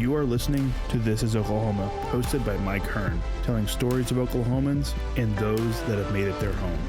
You are listening to This is Oklahoma, hosted by Mike Hearn, telling stories of Oklahomans and those that have made it their home.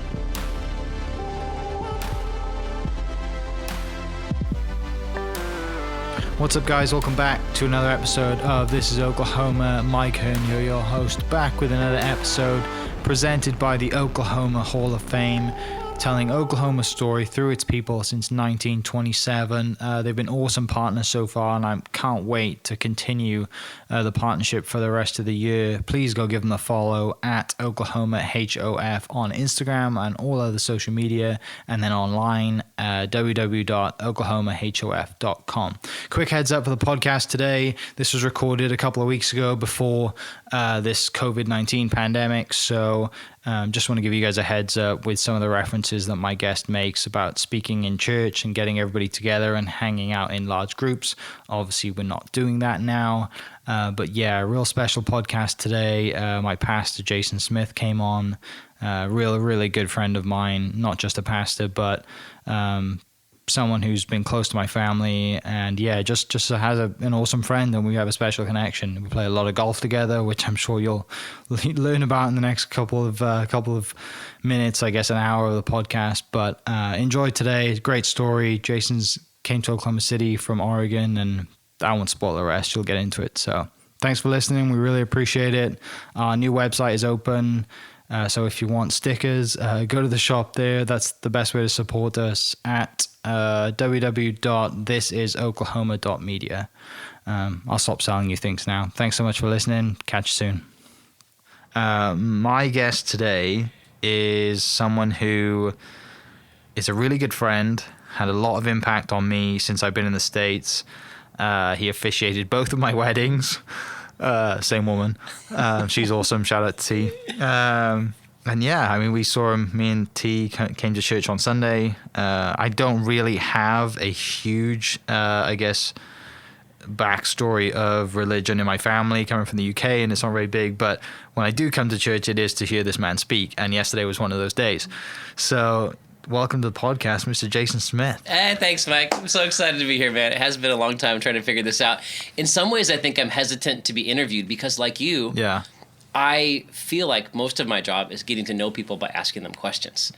What's up, guys? Welcome back to another episode of This is Oklahoma. Mike Hearn here, your host, back with another episode presented by the Oklahoma Hall of Fame, telling Oklahoma's story through its people since 1927. They've been awesome partners so far, and I can't wait to continue the partnership for the rest of the year. Please go give them a follow at Oklahoma HOF on Instagram and all other social media, and then online www.oklahomahof.com. Quick heads up for the podcast today. This was recorded a couple of weeks ago before this COVID-19 pandemic, so just want to give you guys a heads up with some of the references that my guest makes about speaking in church and getting everybody together and hanging out in large groups. Obviously, we're not doing that now. But yeah, a real special podcast today. My pastor, Jason Smith, came on. Really good friend of mine, not just a pastor, but someone who's been close to my family, and yeah, just has an awesome friend, and we have a special connection. We play a lot of golf together, which I'm sure you'll learn about in the next couple of minutes, I guess an hour of the podcast. But enjoy today. Great story. Jason's came to Oklahoma City from Oregon, and I won't spoil the rest. You'll get into it. So thanks for listening. We really appreciate it. Our new website is open. So if you want stickers, go to the shop there. That's the best way to support us at www.thisisoklahoma.media. I'll stop selling you things now. Thanks so much for listening. Catch you soon. My guest today is someone who is a really good friend, had a lot of impact on me since I've been in the States. He officiated both of my weddings. Same woman. She's awesome. Shout out to T. And yeah, I mean, we saw him. Me and T came to church on Sunday. I don't really have a huge, I guess, backstory of religion in my family, coming from the UK, and it's not very big. But when I do come to church, it is to hear this man speak. And yesterday was one of those days. So welcome to the podcast, Mr. Jason Smith. Thanks, Mike. I'm so excited to be here, man. It has been a long time trying to figure this out. In some ways, I think I'm hesitant to be interviewed because, like you, I feel like most of my job is getting to know people by asking them questions.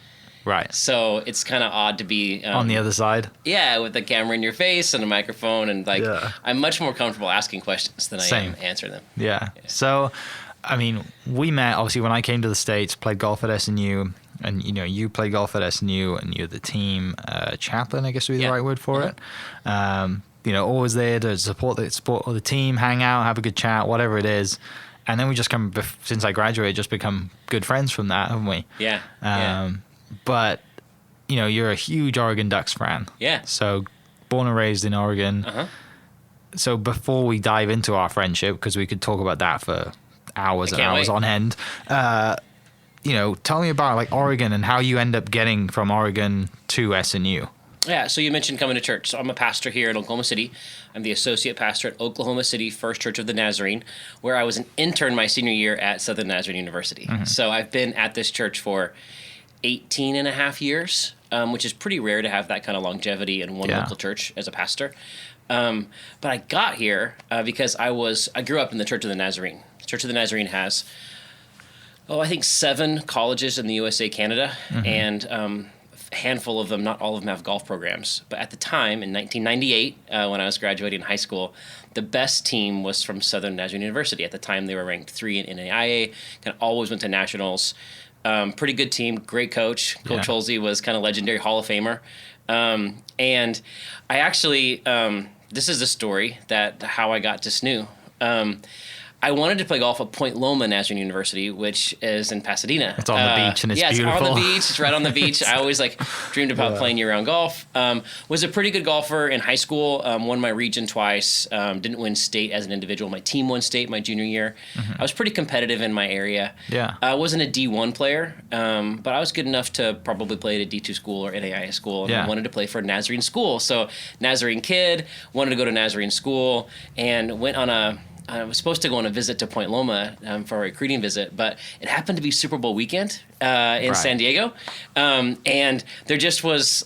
Right. So it's kind of odd to be on the other side. Yeah, with the camera in your face and a microphone, and I'm much more comfortable asking questions than I am answering them. Yeah. So, I mean, we met obviously when I came to the States, played golf at SNU. And, you know, you play golf at SNU, and you're the team Chaplin, I guess would be the right word for it. You know, always there to support the team, hang out, have a good chat, whatever it is. And then we just since I graduated, just become good friends from that, haven't we? Yeah. But, you know, you're a huge Oregon Ducks fan. Yeah. So, born and raised in Oregon. So, before we dive into our friendship, because we could talk about that for hours and hours on end, you know, tell me about like Oregon and how you end up getting from Oregon to SNU. Yeah, so you mentioned coming to church. So I'm a pastor here in Oklahoma City. I'm the associate pastor at Oklahoma City First Church of the Nazarene, where I was an intern my senior year at Southern Nazarene University. So I've been at this church for 18 and a half years, which is pretty rare to have that kind of longevity in one local church as a pastor. But I got here because I grew up in the Church of the Nazarene. The Church of the Nazarene has I think 7 colleges in the USA, Canada, and a handful of them, not all of them, have golf programs. But at the time, in 1998, when I was graduating high school, the best team was from Southern Nazarene University. At the time, they were ranked 3 in NAIA, kind of always went to nationals. Pretty good team, great coach. Coach Holsey was kind of legendary Hall of Famer. And I actually, this is the story how I got to SNU. I wanted to play golf at Point Loma Nazarene University, which is in Pasadena. It's on the beach and it's beautiful. Yeah, it's on the beach. It's right on the beach. I always dreamed about playing year-round golf. Was a pretty good golfer in high school. Won my region twice. Didn't win state as an individual. My team won state my junior year. I was pretty competitive in my area. Yeah. I wasn't a D1 player, but I was good enough to probably play at a D2 school or NAIA school. And I wanted to play for a Nazarene school. So Nazarene kid, wanted to go to Nazarene school, and went on I was supposed to go on a visit to Point Loma for a recruiting visit, but it happened to be Super Bowl weekend in San Diego. And there just was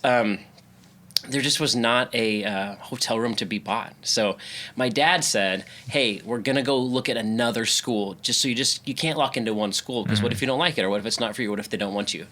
there just was not a hotel room to be bought. So my dad said, hey, we're going to go look at another school you can't lock into one school because what if you don't like it? Or what if it's not for you? What if they don't want you?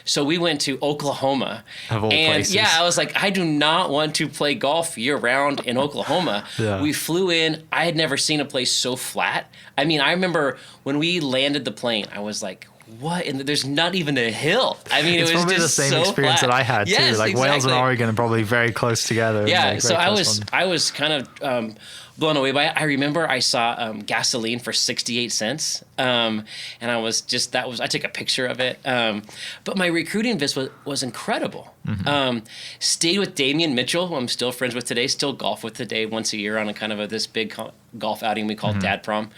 So we went to Oklahoma. Of all places. Yeah, I was like, I do not want to play golf year round in Oklahoma. Yeah. We flew in. I had never seen a place so flat. I mean, I remember when we landed the plane, I was like, what? And there's not even a hill. I mean, it's it was probably just the same so experience flat. that I had too. Yes, Like exactly. Wales and Oregon are probably very close together. Yeah, Like, so very I close was kind of blown away by it. I remember I saw gasoline for 68 cents, and I was just I took a picture of it. But my recruiting visit was incredible. Stayed with Damian Mitchell, who I'm still friends with today. Still golf with today once a year on a kind of this big golf outing we call Dad Prom.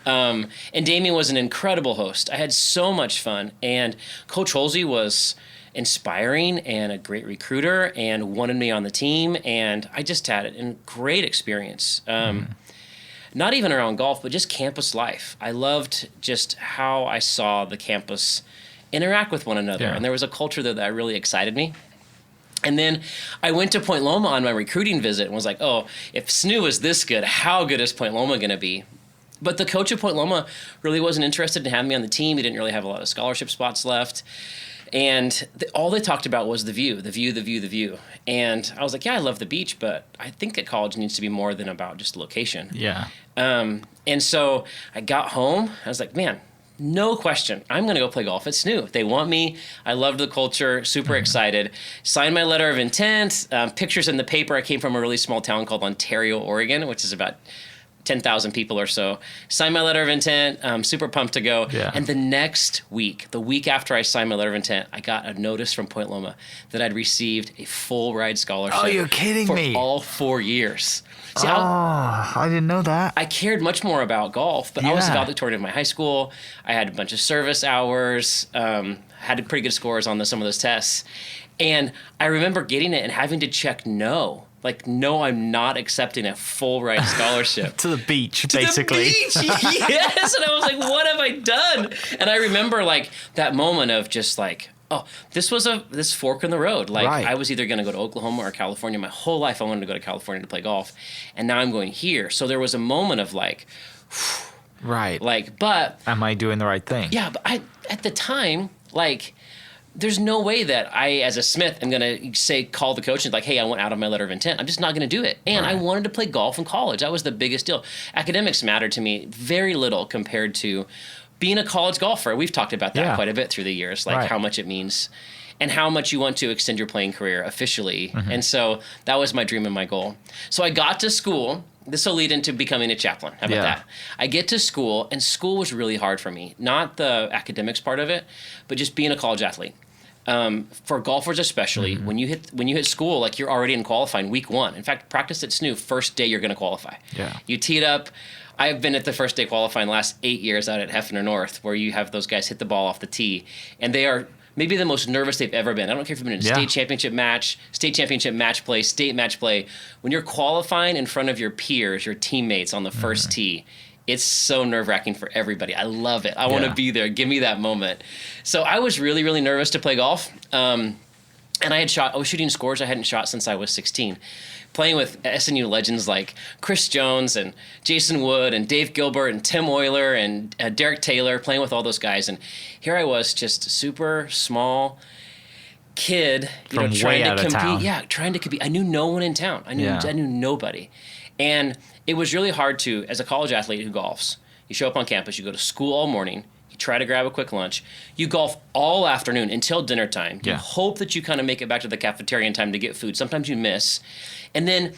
And Damian was an incredible host. I had so much fun, and Coach Holsey was inspiring and a great recruiter and wanted me on the team, and I just had a great experience. Not even around golf, but just campus life. I loved just how I saw the campus interact with one another, and there was a culture there that really excited me. And then I went to Point Loma on my recruiting visit and was like, oh, if SNU is this good, how good is Point Loma going to be? But the coach at Point Loma really wasn't interested in having me on the team. He didn't really have a lot of scholarship spots left. And all they talked about was the view. And I was like, yeah, I love the beach, but I think that college needs to be more than about just location. Yeah. And so I got home. I was like, man, no question, I'm going to go play golf at SNU. They want me. I loved the culture, super excited. Signed my letter of intent, pictures in the paper. I came from a really small town called Ontario, Oregon, which is about 10,000 people or so. Signed my letter of intent, super pumped to go. Yeah. And the next week, the week after I signed my letter of intent, I got a notice from Point Loma that I'd received a full ride scholarship. Oh, you're kidding me. For all 4 years. See, I didn't know that. I cared much more about golf, but I was a valedictorian of my high school. I had a bunch of service hours, had pretty good scores on some of those tests. And I remember getting it and having to check no. Like, no, I'm not accepting a full ride scholarship. To the beach, basically. To the beach, yes. And I was like, what have I done? And I remember, like, that moment of just like, oh, this was this fork in the road. Like, I was either going to go to Oklahoma or California. My whole life I wanted to go to California to play golf. And now I'm going here. So there was a moment of like, right. Like, but... Am I doing the right thing? Yeah, but at the time, like... There's no way that I, as a Smith, am going to call the coach and like, hey, I went out of my letter of intent. I'm just not going to do it. And I wanted to play golf in college. That was the biggest deal. Academics mattered to me very little compared to being a college golfer. We've talked about that quite a bit through the years, like how much it means and how much you want to extend your playing career officially. And so that was my dream and my goal. So I got to school. This will lead into becoming a chaplain. How about that? I get to school, and school was really hard for me. Not the academics part of it, but just being a college athlete. For golfers especially, when you hit school, like you're already in qualifying week one. In fact, practice at SNU, first day you're going to qualify. Yeah. You tee it up. I've been at the first day qualifying the last 8 years out at Hefner North, where you have those guys hit the ball off the tee, and they are maybe the most nervous they've ever been. I don't care if you've been in a state championship match play, state match play. When you're qualifying in front of your peers, your teammates on the first tee, it's so nerve-wracking for everybody. I love it. I want to be there. Give me that moment. So I was really, really nervous to play golf. And I was shooting scores I hadn't shot since I was 16. Playing with SNU legends like Chris Jones and Jason Wood and Dave Gilbert and Tim Euler and Derek Taylor, playing with all those guys. And here I was, just super small kid, trying to compete. Town. Yeah, trying to compete. I knew no one in town. I knew nobody. And it was really hard to, as a college athlete who golfs, you show up on campus, you go to school all morning, you try to grab a quick lunch, you golf all afternoon until dinner time. You hope that you kind of make it back to the cafeteria in time to get food. Sometimes you miss. And then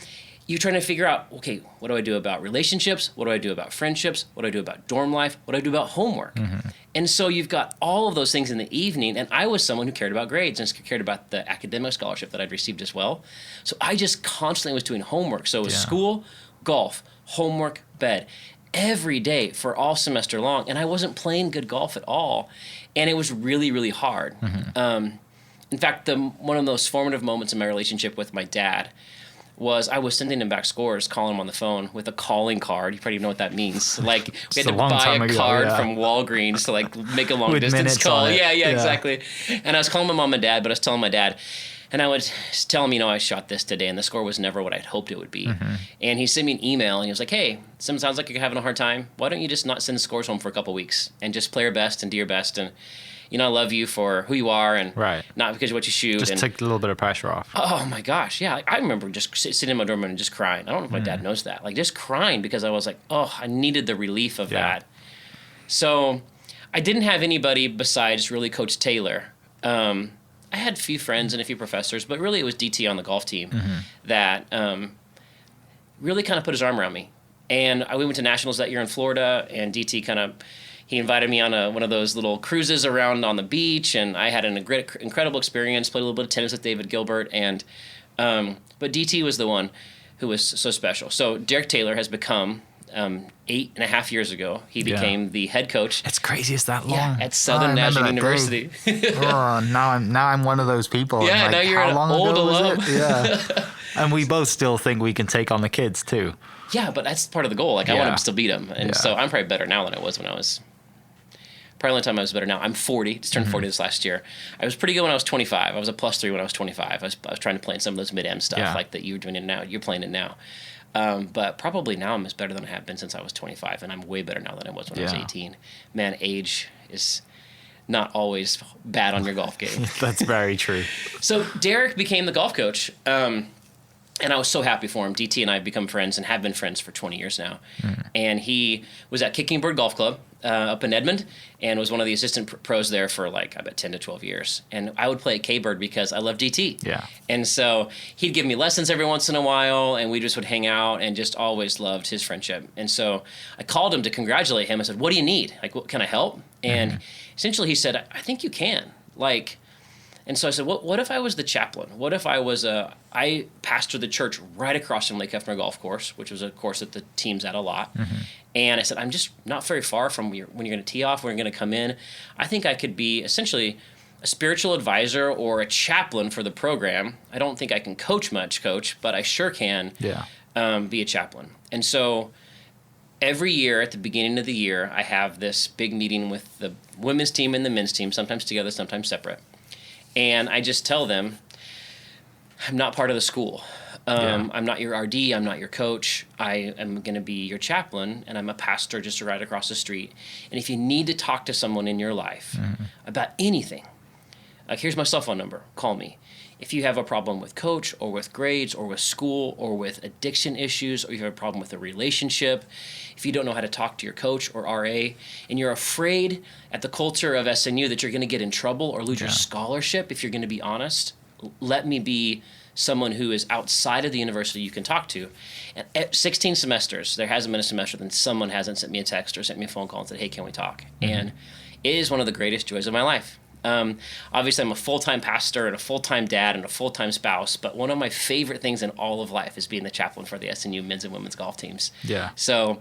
you're trying to figure out, okay, what do I do about relationships? What do I do about friendships? What do I do about dorm life? What do I do about homework? And so you've got all of those things in the evening, and I was someone who cared about grades and cared about the academic scholarship that I'd received as well. So I just constantly was doing homework. So it was school, golf, homework, bed, every day for all semester long. And I wasn't playing good golf at all. And it was really, really hard. In fact, one of the most formative moments in my relationship with my dad was I was sending him back scores, calling him on the phone with a calling card. You probably know what that means. Like, we had to buy a card from Walgreens to like make a long distance call. Yeah, exactly. And I was calling my mom and dad, but I was telling my dad, And I would tell him, I shot this today, and the score was never what I'd hoped it would be. And he sent me an email, and he was like, hey, sounds like you're having a hard time. Why don't you just not send scores home for a couple weeks and just play your best and do your best? And, I love you for who you are and not because of what you shoot. Just take a little bit of pressure off. Oh, my gosh. Yeah, I remember just sitting in my dorm room and just crying. I don't know if my dad knows that. Like, just crying because I was like, I needed the relief of that. So I didn't have anybody besides really Coach Taylor. I had a few friends and a few professors, but really it was DT on the golf team that really kind of put his arm around me. And we went to nationals that year in Florida, and DT he invited me on one of those little cruises around on the beach, and I had an incredible experience, played a little bit of tennis with David Gilbert, and but DT was the one who was so special. So Derek Taylor has become 8.5 years ago, he became the head coach. It's crazy, it's that long. At Southern Nazarene University. Now I'm one of those people. Yeah, like, now you're an old alum. Yeah. And we both still think we can take on the kids too. Yeah, but that's part of the goal. Like, I want to still beat them. And so I'm probably better now than I was when I was... Probably the only time I was better now. I'm 40. Just turned 40 this last year. I was pretty good when I was 25. I was a +3 when I was 25. I was trying to play in some of those mid-M stuff like that you were doing it now. You're playing it now. But probably now I'm as better than I have been since I was 25, and I'm way better now than I was when I was 18. Man, age is not always bad on your golf game. That's very true. So Derek became the golf coach, and I was so happy for him. DT and I have become friends and have been friends for 20 years now. And he was at Kicking Bird Golf Club up in Edmond and was one of the assistant pros there for I bet 10 to 12 years. And I would play at K-Bird because I love DT. Yeah. And so he'd give me lessons every once in a while, and we just would hang out and just always loved his friendship. And so I called him to congratulate him. I said, what do you need? Like, what, can I help? And essentially he said, I think you can. And so I said, what if I was the chaplain? What if I pastored the church right across from Lake Hefner Golf Course, which was a course that the team's at a lot. And I said, I'm just not very far from when you're going to tee off, when you're going to come in. I think I could be essentially a spiritual advisor or a chaplain for the program. I don't think I can coach, but I sure can be a chaplain. And so every year at the beginning of the year, I have this big meeting with the women's team and the men's team, sometimes together, sometimes separate. And I just tell them, I'm not part of the school. I'm not your RD. I'm not your coach. I am going to be your chaplain, and I'm a pastor just right across the street. And if you need to talk to someone in your life about anything, here's my cell phone number. Call me. If you have a problem with coach or with grades or with school or with addiction issues, or you have a problem with a relationship, if you don't know how to talk to your coach or RA, and you're afraid at the culture of SNU that you're going to get in trouble or lose your scholarship, if you're going to be honest, let me be someone who is outside of the university you can talk to. And at 16 semesters, there hasn't been a semester that someone hasn't sent me a text or sent me a phone call and said, hey, can we talk? And it is one of the greatest joys of my life. Obviously, I'm a full-time pastor and a full-time dad and a full-time spouse, but one of my favorite things in all of life is being the chaplain for the SNU men's and women's golf teams. Yeah. So,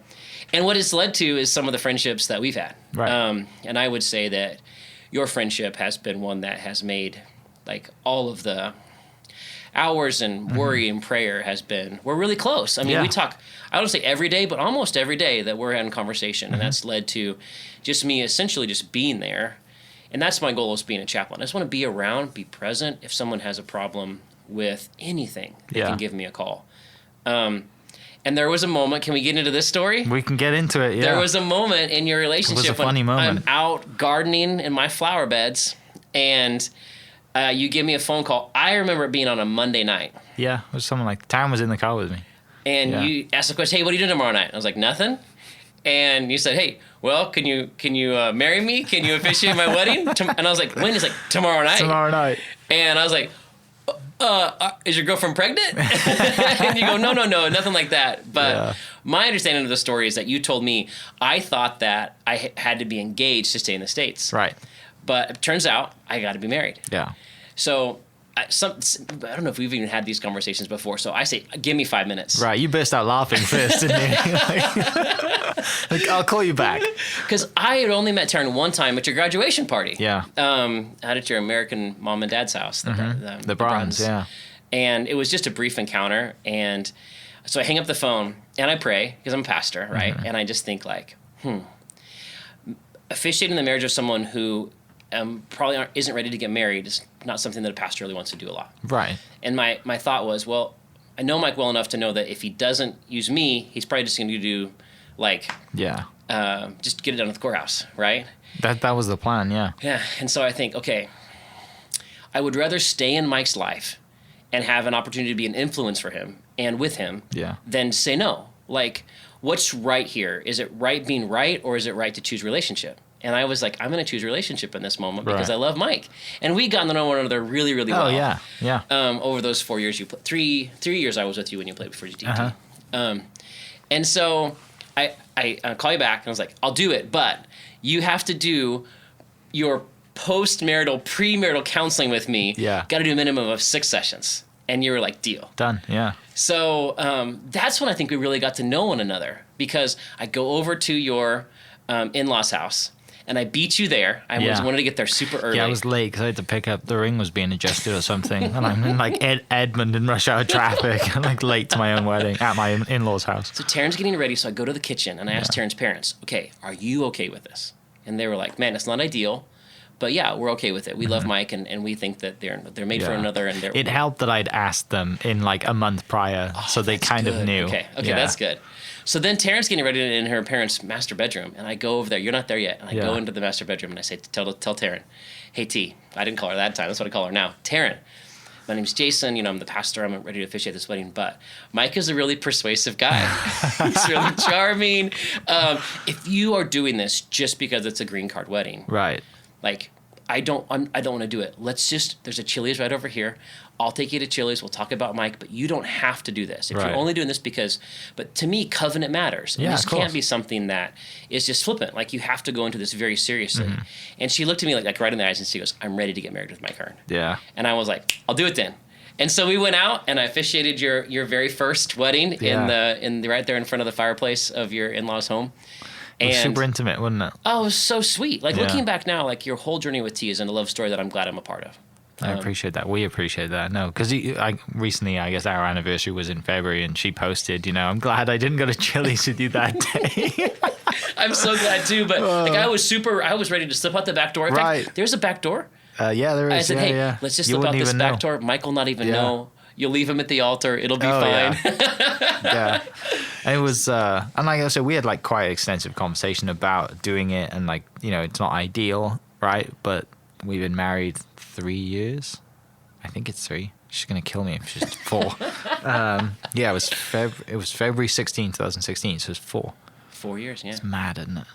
and what it's led to is some of the friendships that we've had. Right. And I would say that your friendship has been one that has made, all of the hours and worry and prayer we're really close. I mean, we talk, I don't say every day, but almost every day that we're having conversation, and that's led to just me essentially just being there. And that's my goal as being a chaplain. I just want to be around, be present. If someone has a problem with anything, they can give me a call. And there was a moment, can we get into this story? We can get into it, yeah. There was a moment in your relationship it was a funny moment. I'm out gardening in my flower beds, and you give me a phone call. I remember it being on a Monday night. Yeah, it was something like, Tam was in the car with me. And you asked the question, hey, what are you doing tomorrow night? I was like, nothing. And you said, hey, well, can you marry me? Can you officiate my wedding? And I was like, when? He's like, tomorrow night. Tomorrow night. And I was like, is your girlfriend pregnant? And you go, no, nothing like that. But my understanding of the story is that you told me, I thought that I had to be engaged to stay in the States. Right. But it turns out I got to be married. Yeah. So I don't know if we've even had these conversations before. So I say, give me 5 minutes. Right. You burst out laughing first, didn't you? I'll call you back. Because I had only met Taryn one time at your graduation party. Yeah. Out at your American mom and dad's house. The Bruns, yeah. And it was just a brief encounter. And so I hang up the phone and I pray because I'm a pastor, right? And I just think officiating the marriage of someone who probably isn't ready to get married. It's not something that a pastor really wants to do a lot. Right. And my thought was, well, I know Mike well enough to know that if he doesn't use me, he's probably just going to do like just get it done at the courthouse, right? That was the plan, yeah. Yeah, and so I think, okay, I would rather stay in Mike's life and have an opportunity to be an influence for him and with him than say no. Like, what's right here? Is it right being right, or is it right to choose relationship? And I was like, I'm going to choose relationship in this moment because I love Mike. And we got to know one another really, really well. Oh, yeah. Over those 4 years you played. 3 years I was with you when you played before GT. And so I call you back and I was like, I'll do it, but you have to do your post-marital, premarital counseling with me. Yeah. Got to do a minimum of 6 sessions. And you were like, deal. Done, yeah. So that's when I think we really got to know one another, because I go over to your in-laws' house and I beat you there. I wanted to get there super early. Yeah, I was late because I had to pick up, the ring was being adjusted or something. And I'm in like Edmond in rush hour traffic. I'm like late to my own wedding at my in-laws' house. So Taryn's getting ready. So I go to the kitchen and I ask Taryn's parents, okay, are you okay with this? And they were like, man, it's not ideal. But yeah, we're okay with it. We love Mike, and we think that they're made for another. And it helped that I'd asked them in like a month prior, so they kind of knew. Okay, that's good. So then Taryn's getting ready in her parents' master bedroom, and I go over there. You're not there yet, and I go into the master bedroom and I say, tell Taryn, hey T, I didn't call her that time. That's what I call her now, Taryn. My name's Jason. You know, I'm the pastor. I'm ready to officiate this wedding. But Mike is a really persuasive guy. He's really charming. If you are doing this just because it's a green card wedding, right? Like, I don't want to do it. There's a Chili's right over here. I'll take you to Chili's. We'll talk about Mike, but you don't have to do this. If you're only doing this but to me, covenant matters. And this can't be something that is just flippant. Like, you have to go into this very seriously. And she looked at me like right in the eyes and she goes, I'm ready to get married with Mike Hearn. Yeah. And I was like, I'll do it then. And so we went out and I officiated your very first wedding in right there in front of the fireplace of your in-laws' home. It was super intimate, wasn't it? Oh, it was so sweet. Like, looking back now, like, your whole journey with T is in a love story that I'm glad I'm a part of. I appreciate that. We appreciate that. No, because recently, I guess our anniversary was in February, and she posted, I'm glad I didn't go to Chili's with you that day. I'm so glad too, but like, I was ready to slip out the back door. In fact, there's a back door. Yeah, there is. I said, hey, let's just slip out this back door. Mike will not even know. You'll leave him at the altar. It'll be fine. Yeah. And it was, and like I said, we had like quite an extensive conversation about doing it, and like, it's not ideal, right? But we've been married 3 years. I think it's 3. She's gonna kill me if she's 4. It was February 16, 2016. So it was 4. 4 years, yeah. It's mad, isn't it?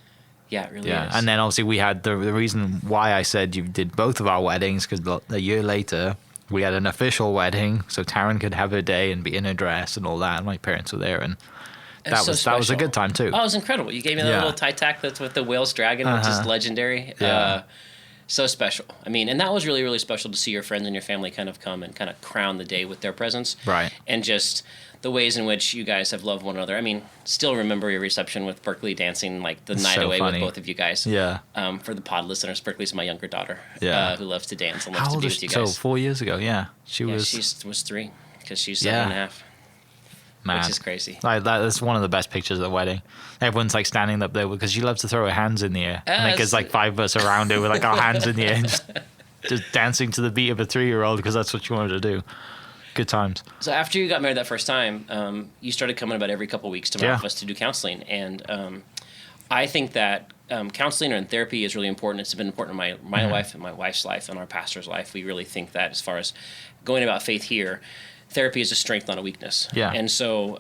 Yeah, it really is. And then obviously we had the reason why I said you did both of our weddings, because a year later we had an official wedding, so Taryn could have her day and be in her dress and all that, and my parents were there, and that was a good time too. Oh, it was incredible. You gave me that little tie tack that's with the whale's dragon, which is legendary. Yeah. So special. I mean, and that was really, really special to see your friends and your family kind of come and kind of crown the day with their presence. Right. And just the ways in which you guys have loved one another. I mean, still remember your reception with Berkley dancing like the night away with both of you guys. Yeah. For the pod listeners, Berkley's my younger daughter. Who loves to dance and loves How to be old with you is guys. So 4 years ago, she was 3 because she's 7.5. Man. Which is crazy. Like that's one of the best pictures of the wedding. Everyone's like standing up there because she loves to throw her hands in the air. I think there's like 5 of us around her with like our hands in the air, and just dancing to the beat of a 3-year-old because that's what she wanted to do. Good times. So after you got married that first time, you started coming about every couple of weeks to my office to do counseling, and I think that counseling and therapy is really important. It's been important in my life and my wife's life and our pastor's life. We really think that as far as going about faith here, therapy is a strength, not a weakness. Yeah. And so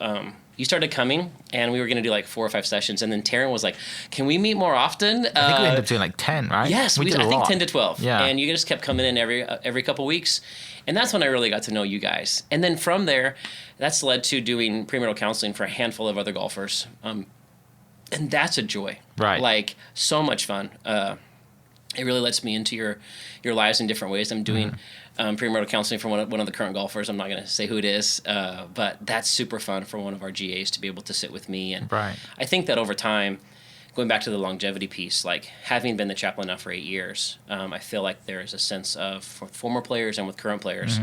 you started coming, and we were going to do like 4 or 5 sessions, and then Taryn was like, can we meet more often? I think we ended up doing like 10, right? Yes, I think 10 to 12. Yeah. And you just kept coming in every couple weeks. And that's when I really got to know you guys. And then from there, that's led to doing premarital counseling for a handful of other golfers. And that's a joy. Right. Like, so much fun. It really lets me into your lives in different ways. I'm doing premarital counseling for one of the current golfers. I'm not going to say who it is, but that's super fun for one of our GAs to be able to sit with me. And I think that over time, going back to the longevity piece, like having been the chaplain now for 8 years, I feel like there is a sense of, for former players and with current players,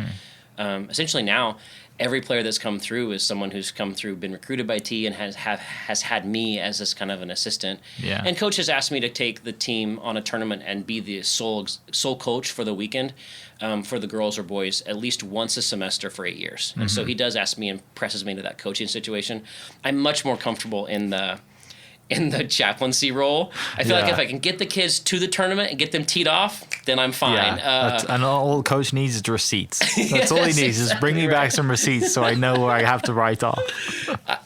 essentially now every player that's come through is someone who's come through, been recruited by T, and has had me as this kind of an assistant. Yeah. And coach has asked me to take the team on a tournament and be the sole coach for the weekend for the girls or boys at least once a semester for 8 years. And so he does ask me and presses me into that coaching situation. I'm much more comfortable in the chaplaincy role. I feel like if I can get the kids to the tournament and get them teed off, then I'm fine. And all coach needs is receipts. That's all he needs is bring me back some receipts so I know where I have to write off.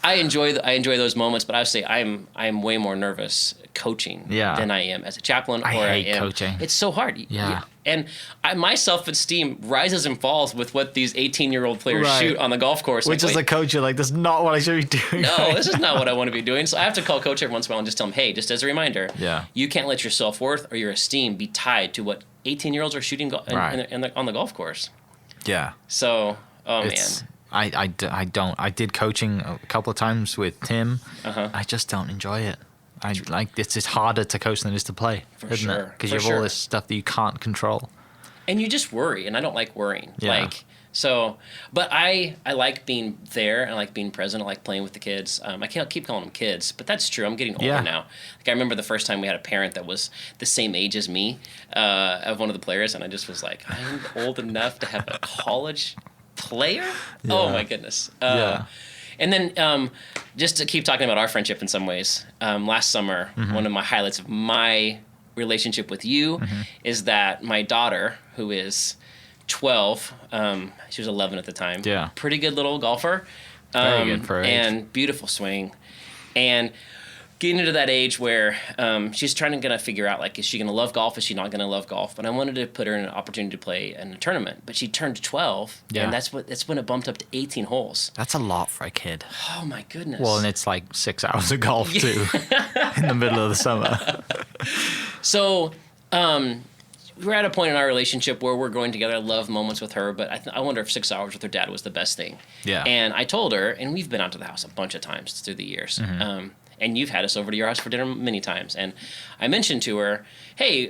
I enjoy those moments, but I would say I'm way more nervous coaching than I am as a chaplain. I hate coaching. It's so hard. And my self-esteem rises and falls with what these 18-year-old players shoot on the golf course. Which is a coach, you're like, that's not what I should be doing. No, this is not what I want to be doing. So I have to call coach every once in a while and just tell him, hey, just as a reminder, you can't let your self-worth or your esteem be tied to what 18-year-olds are shooting on the golf course. Yeah. So, man. I don't. I did coaching a couple of times with Tim. I just don't enjoy it. It's just harder to coach than it is to play, isn't it? Because you have all this stuff that you can't control. And you just worry, and I don't like worrying. But I like being there, and I like being present. I like playing with the kids. I can't keep calling them kids, but that's true. I'm getting older now. Like I remember the first time we had a parent that was the same age as me, of one of the players, and I just was like, I'm old enough to have a college player? Oh my goodness. And then just to keep talking about our friendship in some ways, last summer, one of my highlights of my relationship with you is that my daughter, who is 12, she was 11 at the time, pretty good little golfer, very good for her age. And beautiful swing, and getting into that age where she's trying to figure out, like, is she going to love golf? Is she not going to love golf? But I wanted to put her in an opportunity to play in a tournament. But she turned 12, and that's when it bumped up to 18 holes. That's a lot for a kid. Oh, my goodness. Well, and it's like 6 hours of golf, too, in the middle of the summer. So we're at a point in our relationship where we're going together. I love moments with her, but I wonder if 6 hours with her dad was the best thing. Yeah. And I told her, and we've been out to the house a bunch of times through the years, and you've had us over to your house for dinner many times. And I mentioned to her, hey,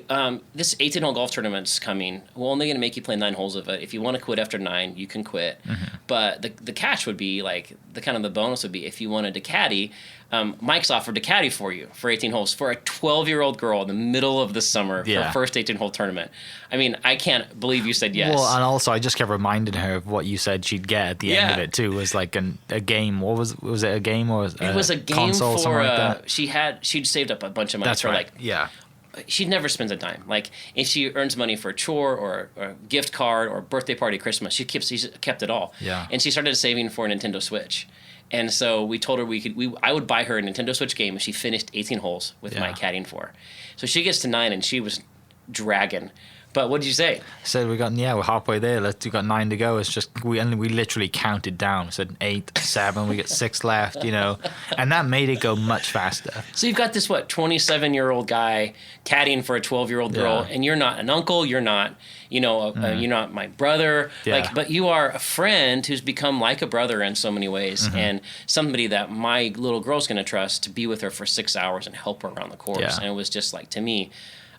this 18-hole golf tournament's coming. We're only going to make you play 9 holes of it. If you want to quit after 9, you can quit. But the catch would be, like, the bonus would be if you wanted to caddy, Mike's offered to caddy for you for 18 holes for a 12-year-old girl in the middle of the summer for her first 18-hole tournament. I mean, I can't believe you said yes. Well, and also I just kept reminding her of what you said she'd get at the end of it too. It was like a game. What was it? A game or it was a game console, for like that? She'd saved up a bunch of money for right. She never spends a dime. Like, if she earns money for a chore or a gift card or a birthday party, Christmas, she's kept it all. Yeah. And she started saving for a Nintendo Switch. And so we told her I would buy her a Nintendo Switch game if she finished 18 holes with my caddying for her. So she gets to 9 and she was dragging. But what did you say? I said we're halfway there. We got 9 to go. It's just we literally counted down. I said 8, 7. We got 6 left. And that made it go much faster. So you've got this 27-year-old guy caddying for a 12-year-old girl, and you're not an uncle. You're not you're not my brother. But you are a friend who's become like a brother in so many ways, and somebody that my little girl's going to trust to be with her for 6 hours and help her around the course. Yeah. And it was just, like, to me,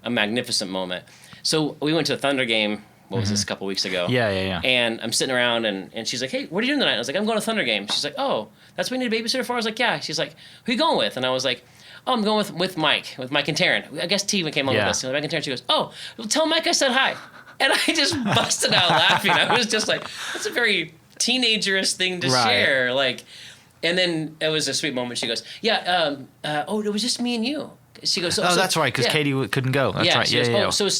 a magnificent moment. So we went to the Thunder game, what was this, a couple weeks ago? Yeah. And I'm sitting around, and she's like, hey, what are you doing tonight? I was like, I'm going to Thunder game. She's like, oh, that's what you need a babysitter for? I was like, yeah. She's like, who are you going with? And I was like, oh, I'm going with Mike and Taryn. I guess T came on with us. And Mike and Taryn, she goes, oh, well, tell Mike I said hi. And I just busted out laughing. I was just like, that's a very teenagerous thing to share. Like, and then it was a sweet moment. She goes, yeah, it was just me and you. She goes, that's right, because Katie couldn't go. That's right. She goes, so is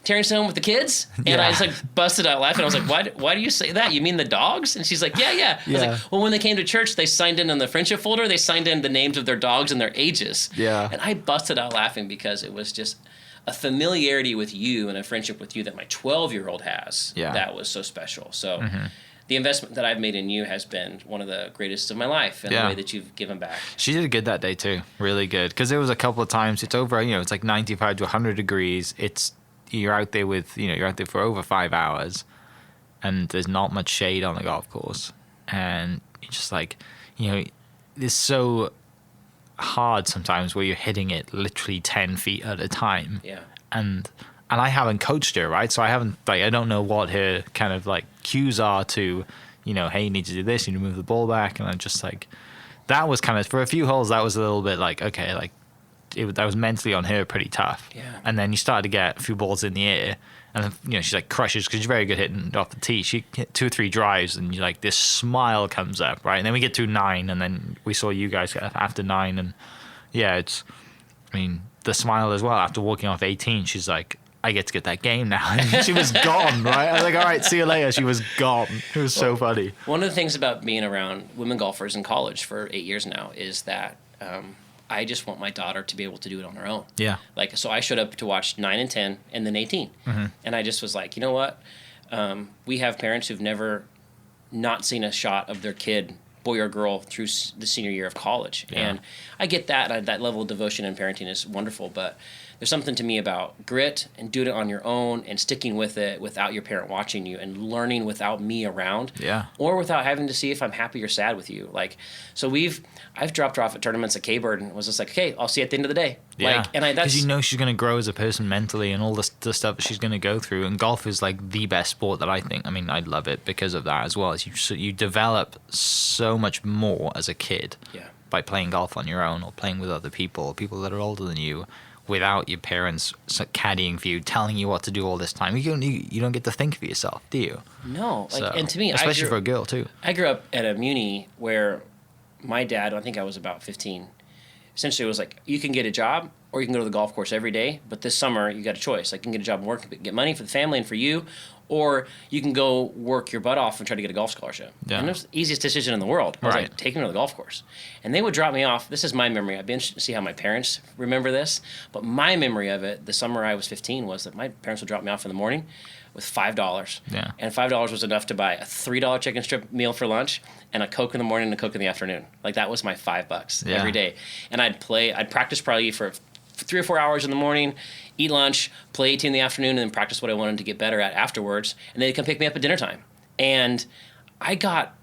Terrence home with the kids? And I just, like, busted out laughing. I was like, why do you say that? You mean the dogs? And she's like, yeah. I was like, well, when they came to church, they signed in on the friendship folder. They signed in the names of their dogs and their ages. Yeah. And I busted out laughing because it was just a familiarity with you and a friendship with you that my 12-year-old has. Yeah. That was so special. So the investment that I've made in you has been one of the greatest of my life, and the way that you've given back. She did good that day too, really good. Because there was a couple of times it's over, it's like 95 to 100 degrees. You're out there for over 5 hours, and there's not much shade on the golf course, and you're just like, it's so hard sometimes where you're hitting it literally 10 feet at a time. Yeah. And and I haven't coached her, right? So I don't know what her kind of like cues are to, hey, you need to do this, you need to move the ball back. And I'm just like, that was kind of, for a few holes, that was a little bit like, okay, like that was mentally on her pretty tough. Yeah. And then you started to get a few balls in the air, and then, she's like crushes, because she's very good hitting off the tee. She hit 2 or 3 drives, and you're like, this smile comes up, right? And then we get to 9, and then we saw you guys after 9, and yeah, the smile as well after walking off 18. She's like, I get to get that game now. And she was gone, right? I was like, all right, see you later. She was gone. It was so funny. One of the things about being around women golfers in college for 8 years now is that I just want my daughter to be able to do it on her own. Yeah. Like, so I showed up to watch 9 and 10 and then 18. Mm-hmm. And I just was like, you know what? We have parents who've never not seen a shot of their kid, boy or girl, through the senior year of college. Yeah. And I get that. That level of devotion and parenting is wonderful. But there's something to me about grit and doing it on your own and sticking with it without your parent watching you and learning without me around. Yeah. Or without having to see if I'm happy or sad with you. Like, so I've dropped her off at tournaments at K-Bird and was just like, okay, I'll see you at the end of the day. Yeah. Like, and because she's going to grow as a person mentally, and all the stuff that she's going to go through. And golf is like the best sport that I think. I mean, I love it because of that as well. As you develop so much more as a kid by playing golf on your own or playing with other people that are older than you, without your parents caddying for you, telling you what to do all this time. You don't get to think for yourself, do you? No. And to me, especially for a girl too. I grew up at a muni where my dad, I think I was about 15, essentially was like, you can get a job or you can go to the golf course every day, but this summer you got a choice. Like, you can get a job and work, get money for the family and for you, or you can go work your butt off and try to get a golf scholarship. Yeah. And it was the easiest decision in the world. I was like, take me to the golf course. And they would drop me off. This is my memory. I'd be interested to see how my parents remember this. But my memory of it, the summer I was 15, was that my parents would drop me off in the morning with $5. Yeah. And $5 was enough to buy a $3 chicken strip meal for lunch and a Coke in the morning and a Coke in the afternoon. Like, that was my $5 every day. And I'd practice probably for 3 or 4 hours in the morning, eat lunch, play 18 in the afternoon, and then practice what I wanted to get better at afterwards. And they'd come pick me up at dinner time. And I got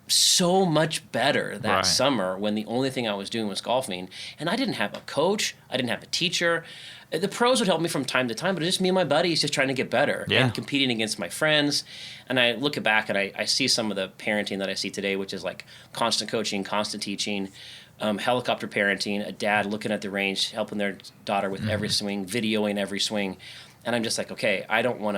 so much better that summer when the only thing I was doing was golfing. And I didn't have a coach. I didn't have a teacher. The pros would help me from time to time, but it was just me and my buddies just trying to get better and competing against my friends. And I look back and I see some of the parenting that I see today, which is like constant coaching, constant teaching, helicopter parenting, a dad looking at the range, helping their daughter with every swing, videoing every swing. And I'm just like, okay, I don't want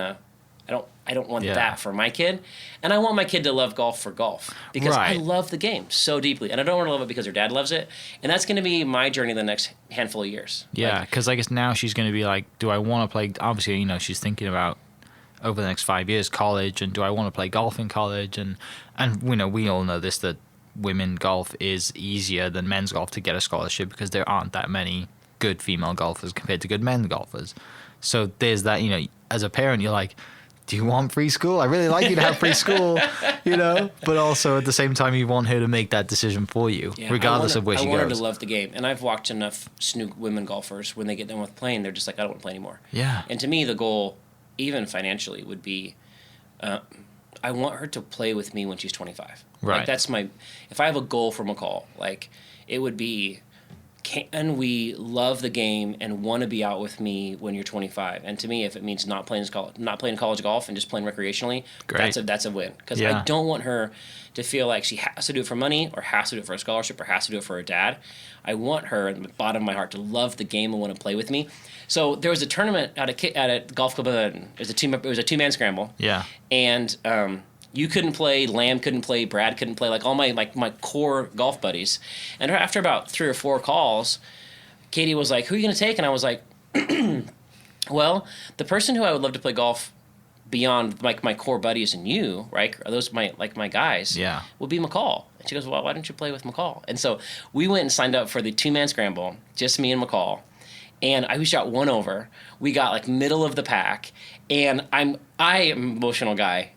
that for my kid. And I want my kid to love golf for golf because I love the game so deeply. And I don't want to love it because her dad loves it. And that's going to be my journey the next handful of years. Yeah, because I guess now she's going to be like, do I want to play? Obviously, she's thinking about over the next 5 years, college, and do I want to play golf in college? And we all know this, that women golf is easier than men's golf to get a scholarship because there aren't that many good female golfers compared to good men golfers. So there's that, as a parent, you're like, do you want free school? I really like you to have free school, but also at the same time, you want her to make that decision for you, regardless of where she goes. I want her to love the game. And I've watched enough snook women golfers, when they get done with playing, they're just like, I don't want to play anymore. Yeah. And to me, the goal, even financially, would be, I want her to play with me when she's 25. Right. Like, that's if I have a goal for McCall, like, it would be, can we love the game and want to be out with me when you're 25? And to me, if it means not playing college golf and just playing recreationally, that's a win. Because I don't want her to feel like she has to do it for money or has to do it for a scholarship or has to do it for her dad. I want her, in the bottom of my heart, to love the game and want to play with me. So there was a tournament at a golf club. It was a 2-man scramble. Yeah. And you couldn't play, Lamb couldn't play, Brad couldn't play, like all my core golf buddies. And after about 3 or 4 calls, Katie was like, who are you going to take? And I was like, well, the person who I would love to play golf beyond like my core buddies and you, right? Are those my guys? Yeah. Would be McCall. And she goes, well, why don't you play with McCall? And so we went and signed up for the 2-man scramble, just me and McCall. And we shot 1 over. We got like middle of the pack. And I am an emotional guy.